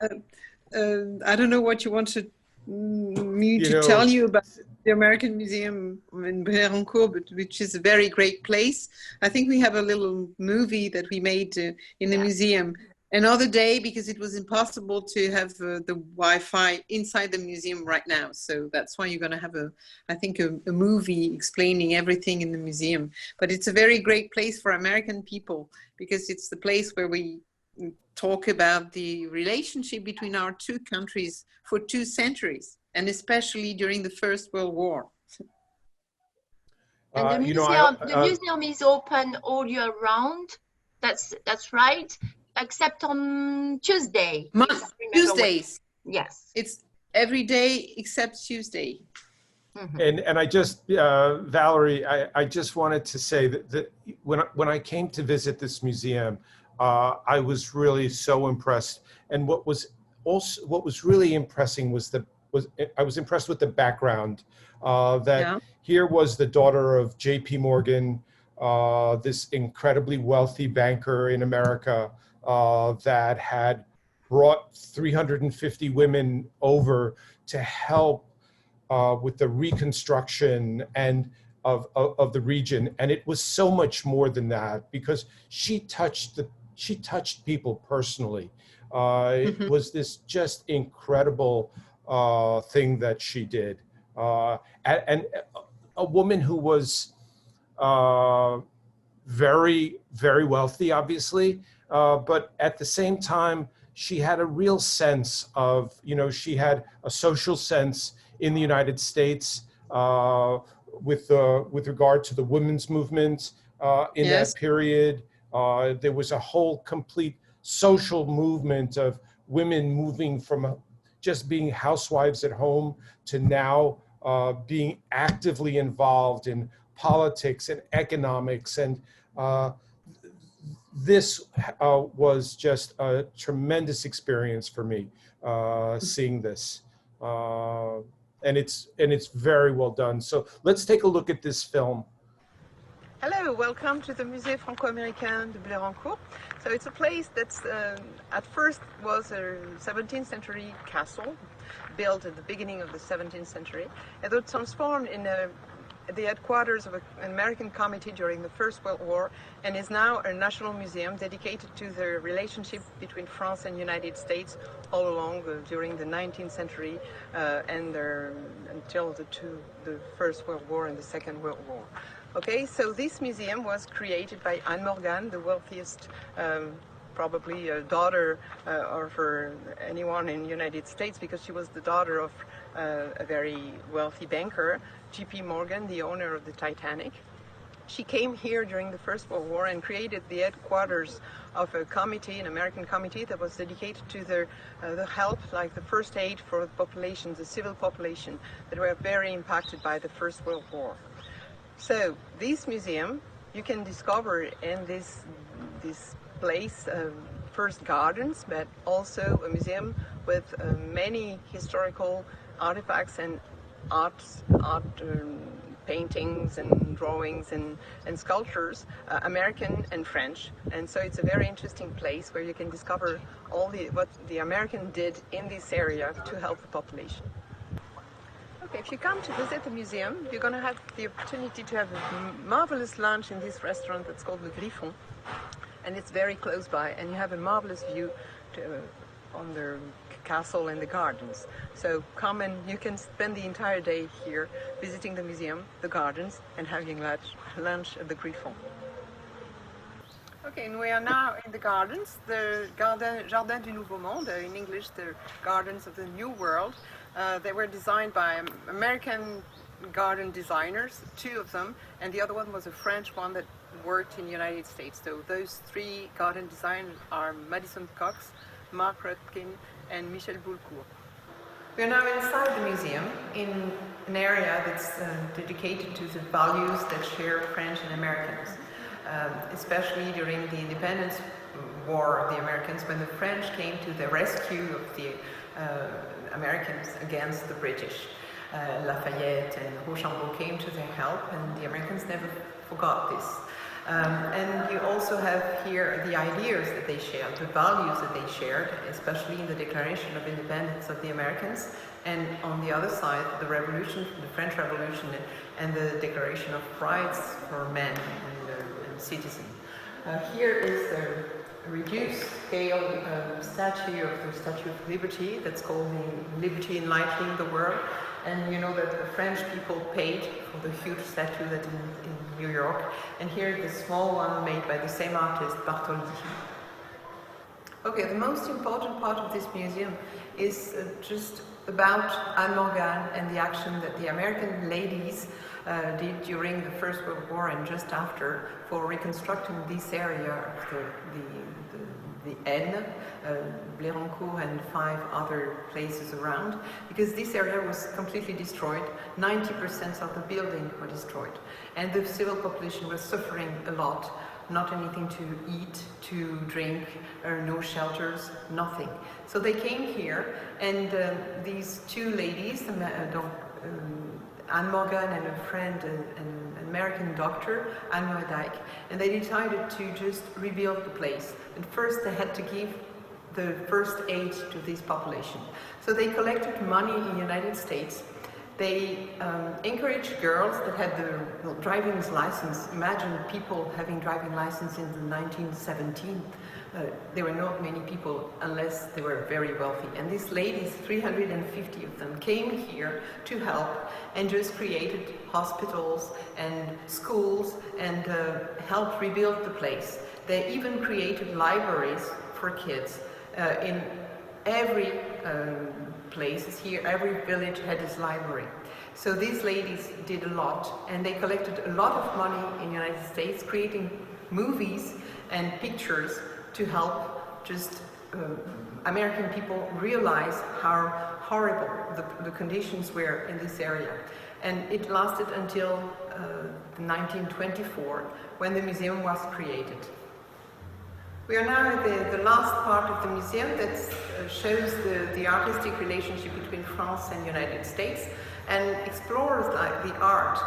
I don't know what you wanted me to tell you about the American Museum in Brérancourt, but which is a very great place. I think we have a little movie that we made in the museum another day, because it was impossible to have the Wi-Fi inside the museum right now. So that's why you're going to have I think a movie explaining everything in the museum. But it's a very great place for American people, because it's the place where we talk about the relationship between our two countries for 2 centuries, and especially during the First World War. And the museum is open all year round. That's right. Except on Tuesday. Tuesdays. Yes. It's every day except Tuesday. Mm-hmm. And I just, Valerie, I just wanted to say that when I came to visit this museum, I was really so impressed. And what was really impressing was I was impressed with the background. Here was the daughter of J.P. Morgan, this incredibly wealthy banker in America, that had brought 350 women over to help with the reconstruction and of the region. And it was so much more than that, because she touched people personally. It was this just incredible thing that she did. And a woman who was very, very wealthy, obviously, but at the same time, she had a real sense of, she had a social sense in the United States with regard to the women's movement in that period. There was a whole complete social movement of women moving from just being housewives at home to now being actively involved in politics and economics. And this was just a tremendous experience for me, seeing this. And it's very well done. So let's take a look at this film. Hello, welcome to the Musée Franco-Américain de Blérancourt. So it's a place that's at first was a 17th century castle built at the beginning of the 17th century. It was transformed in the headquarters of an American committee during the First World War, and is now a national museum dedicated to the relationship between France and United States all along during the 19th century and until the First World War and the Second World War. Okay, so this museum was created by Anne Morgan, the wealthiest probably a daughter or for anyone in the United States, because she was the daughter of a very wealthy banker, J.P. Morgan, the owner of the Titanic. She came here during the First World War and created the headquarters of a committee, an American committee that was dedicated to the help, like the first aid for the population, the civil population that were very impacted by the First World War. So this museum, you can discover in this place first gardens, but also a museum with many historical artifacts and art paintings and drawings and sculptures, American and French. And so it's a very interesting place where you can discover all what the American did in this area to help the population. Okay, if you come to visit the museum, you're going to have the opportunity to have a marvelous lunch in this restaurant that's called Le Griffon. And it's very close by, and you have a marvelous view on the castle and the gardens. So come and you can spend the entire day here visiting the museum, the gardens, and having lunch at the Griffon. Okay, and we are now in the gardens, the Jardin du Nouveau Monde, in English, the Gardens of the New World. They were designed by American garden designers, two of them, and the other one was a French one that worked in the United States. So those three garden designers are Madison Cox, Mark Rutkin, and Michel Boulcourt. We are now inside the museum in an area that's dedicated to the values that share French and Americans, especially during the independence war of the Americans, when the French came to the rescue of the Americans against the British. Lafayette and Rochambeau came to their help, and the Americans never forgot this. And you also have here the ideas that they shared, the values that they shared, especially in the Declaration of Independence of the Americans, and on the other side, the Revolution, the French Revolution, and the Declaration of Rights for men and citizens. Here is the reduced scale statue of the Statue of Liberty that's called Liberty Enlightening the World. And you know that the French people paid for the huge statue that's in New York. And here the small one made by the same artist, Bartholdi. Okay, the most important part of this museum is just about Anne Morgan and the action that the American ladies did during the First World War and just after for reconstructing this area of the Aisne, Blérancourt, and 5 other places around, because this area was completely destroyed. 90% of the building were destroyed, and the civil population was suffering a lot. Not anything to eat, to drink, no shelters, nothing. So they came here, and these two ladies, Anne Morgan and a friend, an American doctor, Anne Moedijk, and they decided to just rebuild the place. And first they had to give the first aid to this population. So they collected money in the United States. They encouraged girls that had the driving license. Imagine people having driving license in the 1917. There were not many people unless they were very wealthy. And these ladies, 350 of them, came here to help and just created hospitals and schools and helped rebuild the place. They even created libraries for kids in every place here. Every village had its library. So these ladies did a lot, and they collected a lot of money in the United States, creating movies and pictures to help just American people realize how horrible the conditions were in this area. And it lasted until 1924, when the museum was created. We are now at the last part of the museum that shows the artistic relationship between France and the United States and explores like the art,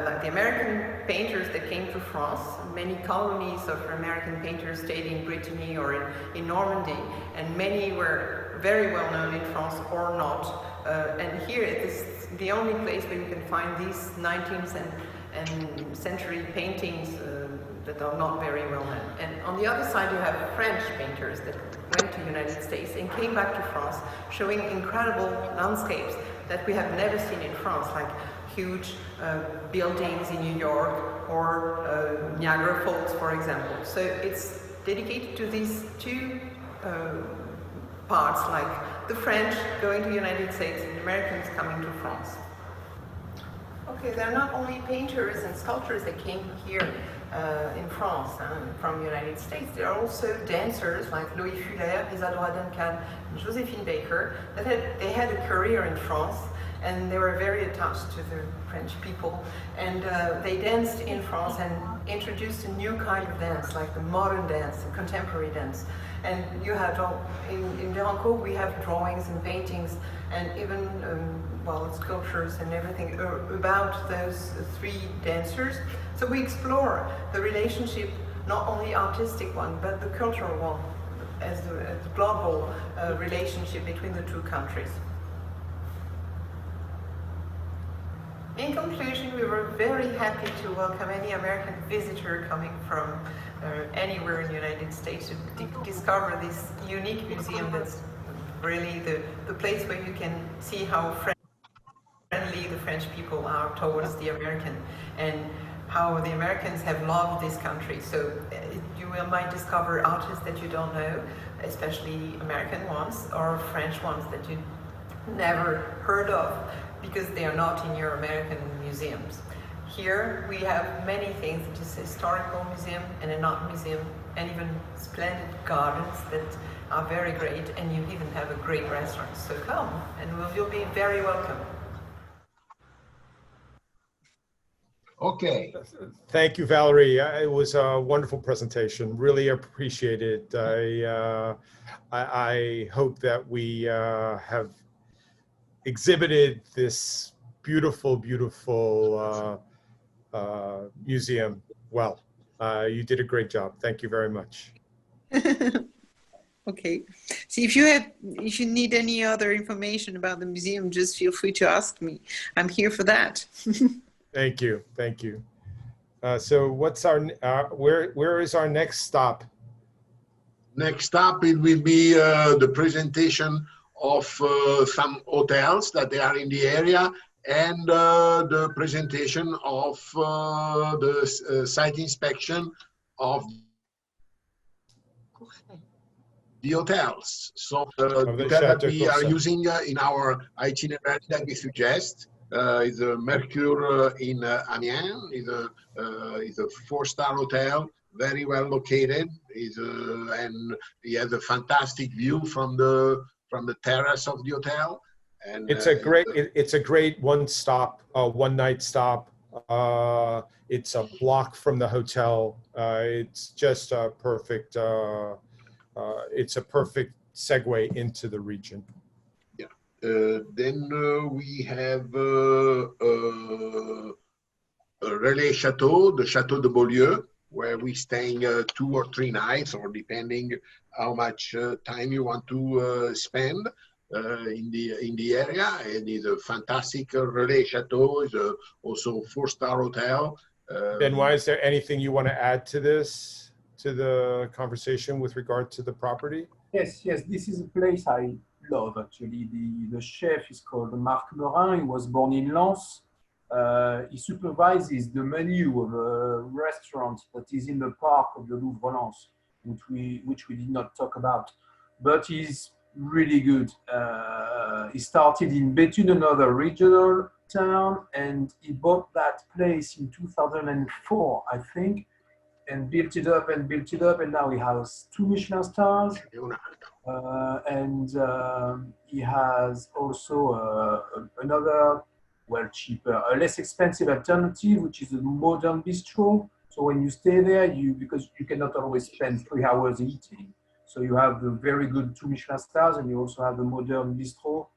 like the American painters that came to France. Many colonies of American painters stayed in Brittany or in Normandy, and many were very well known in France or not. And here it is the only place where you can find these 19th and century paintings that are not very well known. And on the other side, you have French painters that went to the United States and came back to France, showing incredible landscapes that we have never seen in France, like huge buildings in New York or Niagara Falls, for example. So it's dedicated to these two parts, like the French going to the United States and the Americans coming to France. Okay, there are not only painters and sculptors that came here in France from the United States. There are also dancers like Louis Fuller, Isadora Duncan, and Josephine Baker that had a career in France, and they were very attached to the French people, and they danced in France and introduced a new kind of dance, like the modern dance, the contemporary dance. And you have, in Bérancourt, we have drawings and paintings and even well, sculptures and everything about those three dancers. So we explore the relationship, not only artistic one, but the cultural one, as the global relationship between the two countries. In conclusion, we were very happy to welcome any American visitor coming from anywhere in the United States to discover this unique museum that's really the place where you can see how friendly the French people are towards the American and how the Americans have loved this country. So you might discover artists that you don't know, especially American ones or French ones that you never heard of, because they are not in your American museums. Here we have many things. It is a historical museum and an art museum, and even splendid gardens that are very great, and you even have a great restaurant. So come, and you'll be very welcome. Okay. Thank you, Valerie. It was a wonderful presentation. Really appreciate it. I hope that we have exhibited this beautiful, beautiful museum well. You did a great job. Thank you very much. Okay. See, if you need any other information about the museum, just feel free to ask me. I'm here for that. Thank you. Thank you. So what's our, where is our next stop? Next stop, it will be the presentation of some hotels that they are in the area, and the presentation of the site inspection of the hotels. So the hotel that we are using in our itinerary that we suggest is a Mercure in Amiens. Is a 4-star hotel, very well located. And he has a fantastic view from the terrace of the hotel. And it's a great one night stop. It's a block from the hotel. It's just a perfect. It's a perfect segue into the region. Yeah. Then we have Relais Chateau, the Chateau de Beaulieu, where we're staying 2 or 3 nights, or depending how much time you want to spend in the area. And it's a fantastic Relais Chateau. It's also a 4-star hotel. Benoit, is there anything you want to add to this, to the conversation with regard to the property? Yes, this is a place I love, actually. The chef is called Marc Morin. He was born in Lens. He supervises the menu of a restaurant that is in the park of the Louvre Lens, which we did not talk about, but he's really good. He started in Béthune, another regional town, and he bought that place in 2004, I think, and built it up, and now he has 2 Michelin stars, and he has also another, well, cheaper, a less expensive alternative, which is a modern bistro. So So when you stay there, because you cannot always spend 3 hours eating. So you have the very good 2 Michelin stars, and you also have the modern bistro.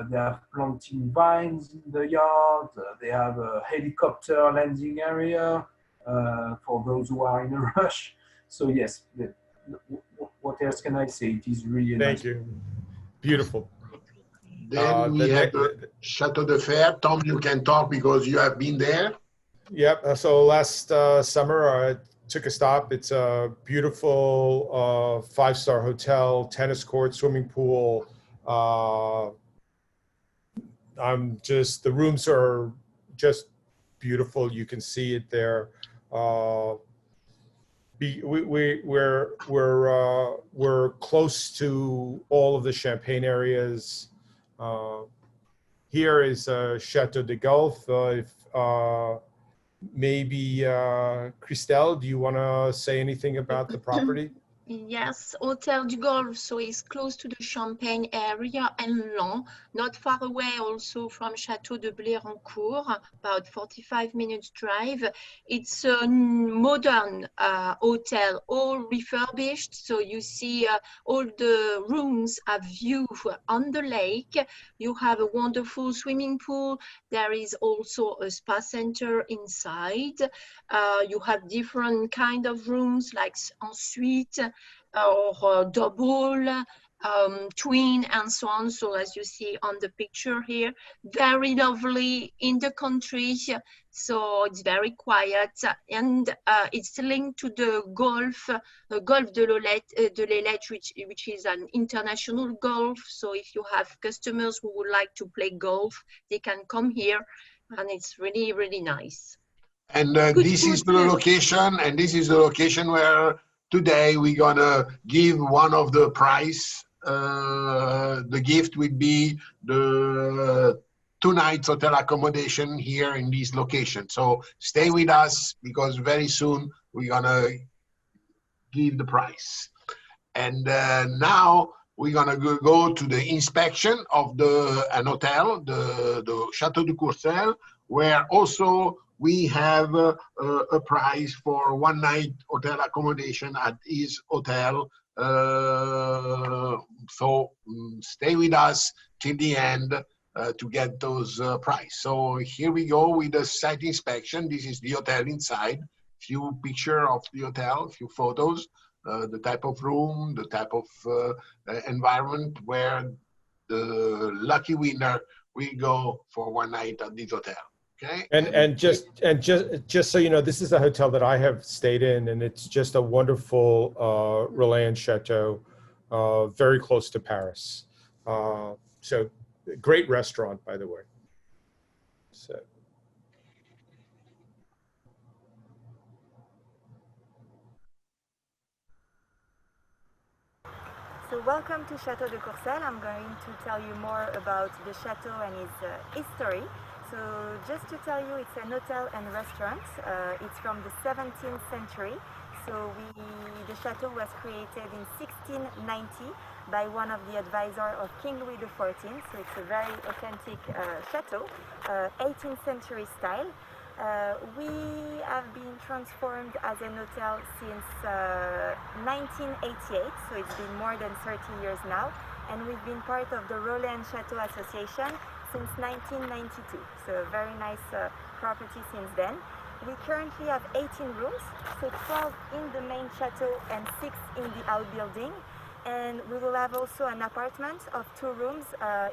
They have planting vines in the yard. They have a helicopter landing area for those who are in a rush. So yes, what else can I say? It is really Thank you. Beautiful. Then we have the Chateau de Fer. Tom, you can talk because you have been there. Yep. So last summer, I took a stop. It's a beautiful 5-star hotel, tennis court, swimming pool. The rooms are just beautiful. You can see it there. We're close to all of the Champagne areas. Here is Chateau de Golf. Maybe Christelle, do you want to say anything about the property? Yes, Hôtel du Golfe, so it's close to the Champagne area and Laon, not far away also from Château de Blérancourt, about 45 minutes drive. It's a modern hotel, all refurbished, so you see all the rooms have view on the lake. You have a wonderful swimming pool. There is also a spa center inside. You have different kind of rooms like ensuite, or double, twin, and so on. So as you see on the picture here, very lovely in the country. So it's very quiet, and it's linked to the Golf de l'Elette, which is an international golf. So if you have customers who would like to play golf, they can come here, and it's really, really nice. And this is the location, and this is the location where today we're gonna give one of the prize. The gift would be the 2 nights hotel accommodation here in this location. So stay with us because very soon we're gonna give the prize. And now we're gonna go to the inspection of an hotel, the Chateau de Courcelles, where also we have a prize for 1 night hotel accommodation at his hotel. So stay with us till the end to get those prize. So here we go with the site inspection. This is the hotel inside. Few picture of the hotel, few photos, the type of room, the type of environment where the lucky winner will go for 1 night at this hotel. Okay. And just so you know, this is a hotel that I have stayed in, and it's just a wonderful Roland Chateau, very close to Paris. So great restaurant, by the way. So. So welcome to Chateau de Courcelles. I'm going to tell you more about the chateau and its history. So just to tell you, it's an hotel and restaurant. It's from the 17th century. So the chateau was created in 1690 by one of the advisors of King Louis XIV. So it's a very authentic chateau, 18th century style. We have been transformed as an hotel since 1988, so it's been more than 30 years now. And we've been part of the Roland Chateau Association since 1992, so a very nice property since then. We currently have 18 rooms, so 12 in the main chateau and 6 in the outbuilding. And we will have also an apartment of 2 rooms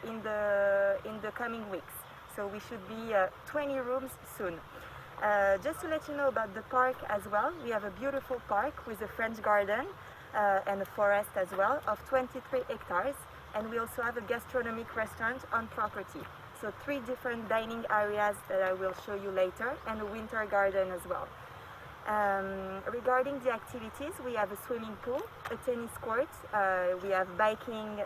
in the coming weeks. So we should be 20 rooms soon. Just to let you know about the park as well, we have a beautiful park with a French garden and a forest as well of 23 hectares. And we also have a gastronomic restaurant on property. So 3 different dining areas that I will show you later, and a winter garden as well. Regarding the activities, we have a swimming pool, a tennis court, we have biking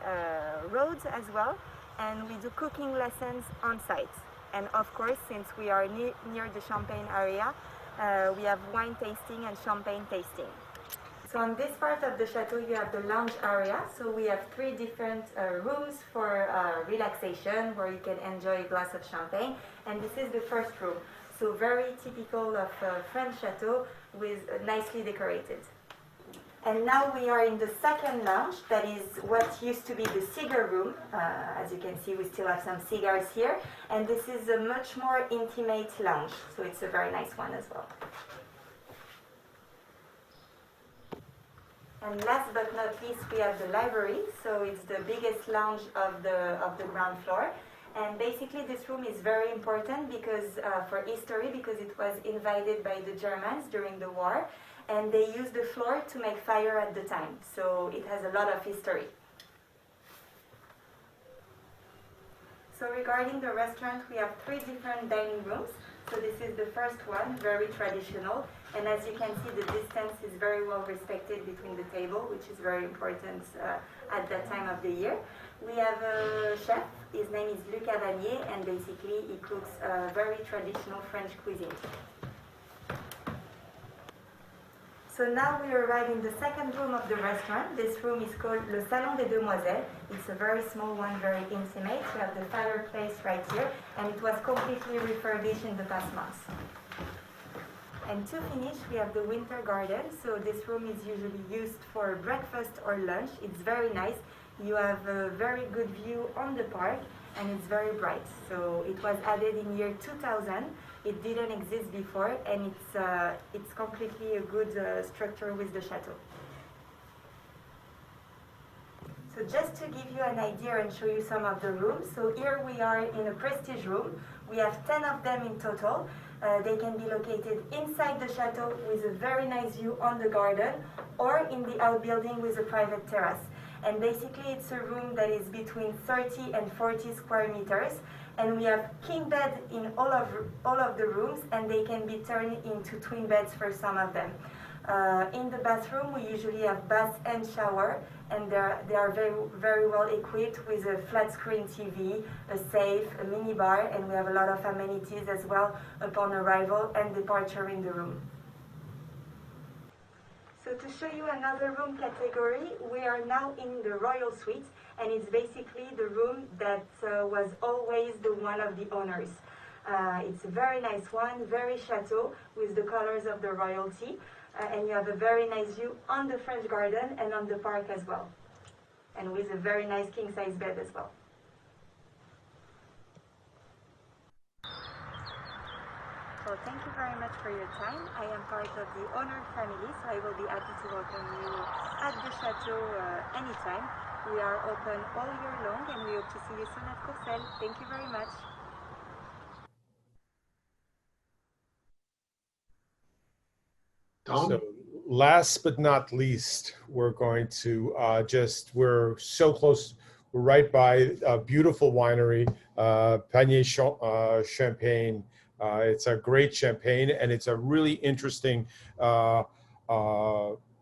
roads as well, and we do cooking lessons on site. And of course, since we are near the Champagne area, we have wine tasting and champagne tasting. So on this part of the chateau, you have the lounge area. So we have 3 different rooms for relaxation, where you can enjoy a glass of champagne. And this is the first room. So very typical of French chateau with nicely decorated. And now we are in the second lounge, that is what used to be the cigar room. As you can see, we still have some cigars here. And this is a much more intimate lounge, so it's a very nice one as well. And last but not least, we have the library. So it's the biggest lounge of the ground floor. And basically this room is very important because for history, because it was invaded by the Germans during the war. And they used the floor to make fire at the time. So it has a lot of history. So regarding the restaurant, we have 3 different dining rooms. So this is the first one, very traditional. And as you can see, the distance is very well respected between the table, which is very important at that time of the year. We have a chef, his name is Luc Cavalier, and basically he cooks very traditional French cuisine. So now we arrive in the second room of the restaurant. This room is called Le Salon des Demoiselles. It's a very small one, very intimate. You have the fireplace right here, and it was completely refurbished in the past months. And to finish, we have the winter garden. So this room is usually used for breakfast or lunch. It's very nice. You have a very good view on the park, and it's very bright. So it was added in year 2000. It didn't exist before, and it's completely a good structure with the chateau. So just to give you an idea and show you some of the rooms. So here we are in a prestige room. We have 10 of them in total. They can be located inside the chateau with a very nice view on the garden, or in the outbuilding with a private terrace. And basically it's a room that is between 30 and 40 square meters. And we have king bed in all of the rooms, and they can be turned into twin beds for some of them. In the bathroom, we usually have bath and shower, and they are very, very well equipped with a flat screen TV, a safe, a mini bar, and we have a lot of amenities as well upon arrival and departure in the room. So to show you another room category, we are now in the Royal Suite, and it's basically the room that was always the one of the owners. It's a very nice one, very chateau, with the colors of the royalty, and you have a very nice view on the French garden and on the park as well, and with a very nice king-size bed as well. So thank you very much for your time. I am part of the owner family, so I will be happy to welcome you at the chateau anytime. We are open all year long, and we hope to see you soon at Courcelles. Thank you very much. Tom? So last but not least, we're going to we're so close. We're right by a beautiful winery, Panier Champagne. It's a great champagne, and it's a really interesting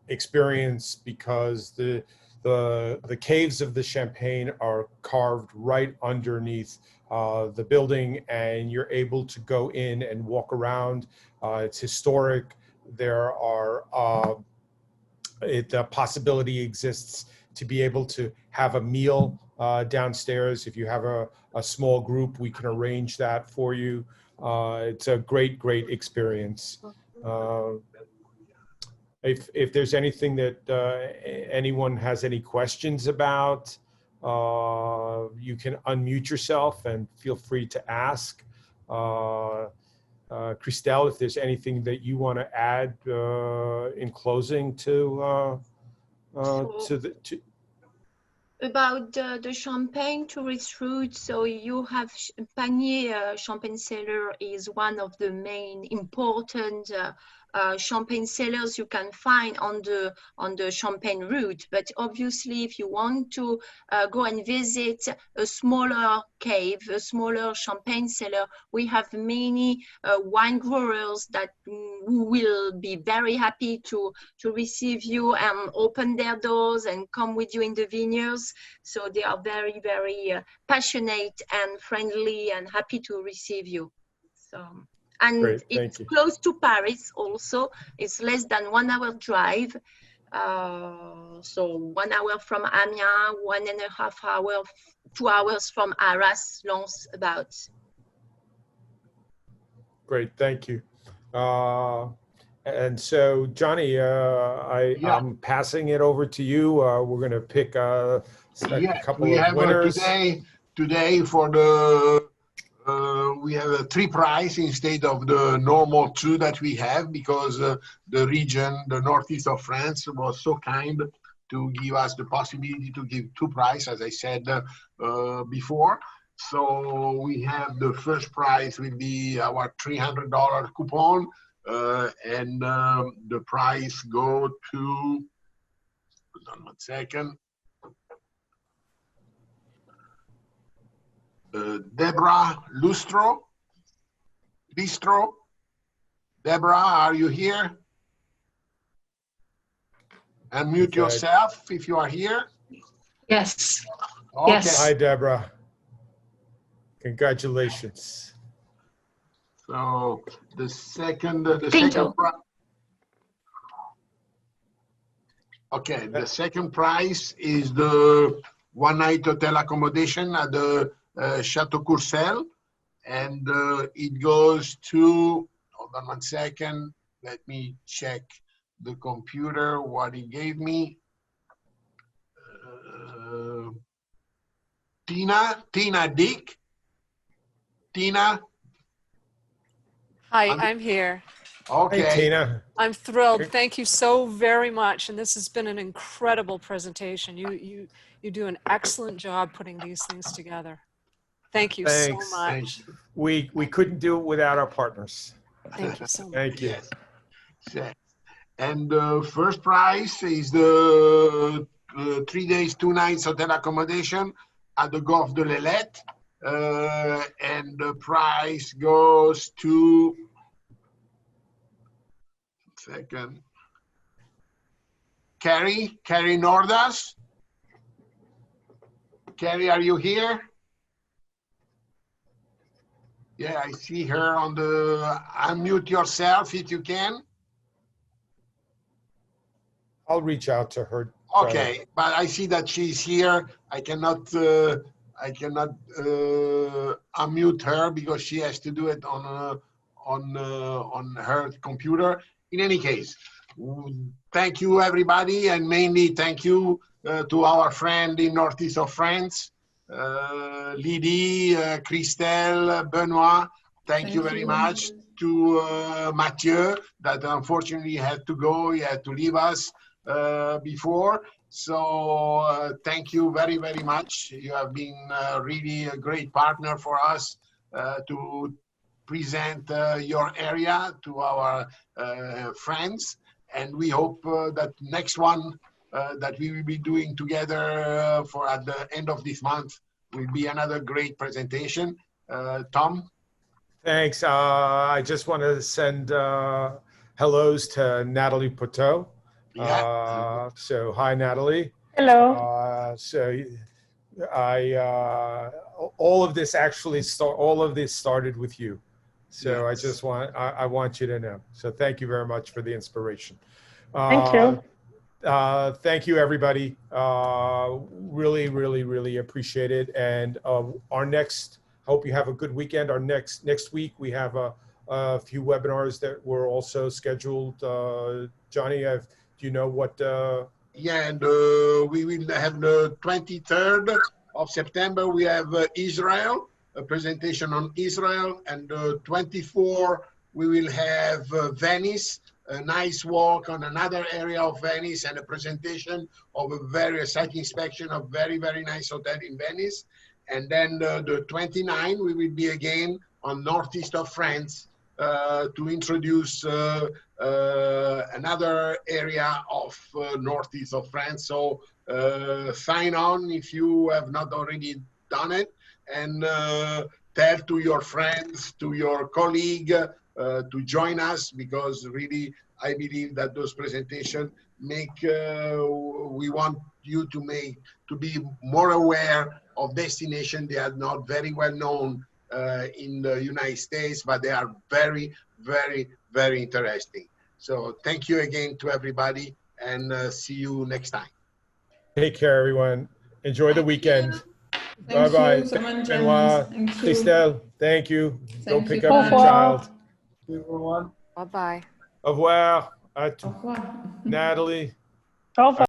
experience because the caves of the Champagne are carved right underneath the building, and you're able to go in and walk around. It's historic. There are the possibility exists to be able to have a meal downstairs. If you have a small group, we can arrange that for you. It's a great experience. If there's anything that anyone has any questions about, you can unmute yourself and feel free to ask. Christelle, if there's anything that you want to add in closing to about the Champagne tourist route, so you have Panier Champagne Cellar is one of the main important champagne cellars you can find on the Champagne route. But obviously, if you want to go and visit a smaller cave, a smaller champagne cellar, we have many wine growers that will be very happy to receive you and open their doors and come with you in the vineyards. So they are very passionate and friendly and happy to receive you. So. And great, it's close to Paris also. It's less than 1 hour drive. So 1 hour from Amiens, 1.5 hours, 2 hours from Arras, Lens about. Great, thank you. And so, Johnny, I'm passing it over to you. We're going to pick a couple of winners. Today for the we have a 3 prize instead of the normal 2 that we have, because the region, the northeast of France, was so kind to give us the possibility to give 2 prizes, as I said before. So we have the first prize will be our $300 coupon, and the prize go to, hold on 1 second, Deborah Listro. Deborah, are you here? Unmute yourself if you are here. Yes. Okay. Yes. Hi, Deborah. Congratulations. So the second prize is the 1-night hotel accommodation at the Chateau Courcelles, and it goes to, hold on 1 second, let me check the computer what he gave me. Tina Dick. Tina. Hi, I'm here. Okay. Hey, Tina. I'm thrilled. Thank you so very much. And this has been an incredible presentation. You do an excellent job putting these things together. Thank you so much. We couldn't do it without our partners. Thank you so much. Thank you. Yes. And the first prize is the 3 days, 2 nights hotel accommodation at the Golfe de Lelette. And the price goes to, Carrie Nordas. Carrie, are you here? Yeah, I see her on the, unmute yourself if you can. I'll reach out to her. Okay, but I see that she's here. I cannot unmute her because she has to do it on her computer. In any case, thank you everybody, and mainly thank you to our friend in northeast of France, Lydie, Christelle, Benoit. Thank you very much to Mathieu, that unfortunately had to go. He had to leave us before. So thank you very, very much. You have been really a great partner for us to present your area to our friends. And we hope that next one that we will be doing together for at the end of this month will be another great presentation. Tom? Thanks. I just want to send hellos to Natalie Poteau. So hi, Natalie. Hello. All of this started with you. So yes. I want you to know. So thank you very much for the inspiration. Thank you. Thank you, everybody. Really, really, really appreciate it. And hope you have a good weekend. Our next week, we have a few webinars that were also scheduled. Johnny, do you know what? Yeah, and we will have the 23rd of September. We have Israel, a presentation on Israel, and 24 we will have Venice, a nice walk on another area of Venice, and a presentation of a site inspection of very, very nice hotel in Venice. And then the 29 we will be again on northeast of France to introduce another area of northeast of France. So sign on if you have not already done it, and tell to your friends, to your colleague to join us, because really I believe that those presentations we want you to be more aware of destinations that are not very well known in the United States, but they are very, very, very interesting. So thank you again to everybody, and see you next time. Take care, everyone. Enjoy the weekend. Bye-bye. Benoit, Christelle, thank you. Go pick up your child. everyone. Bye-bye. Au revoir. Au revoir. Natalie. Au revoir.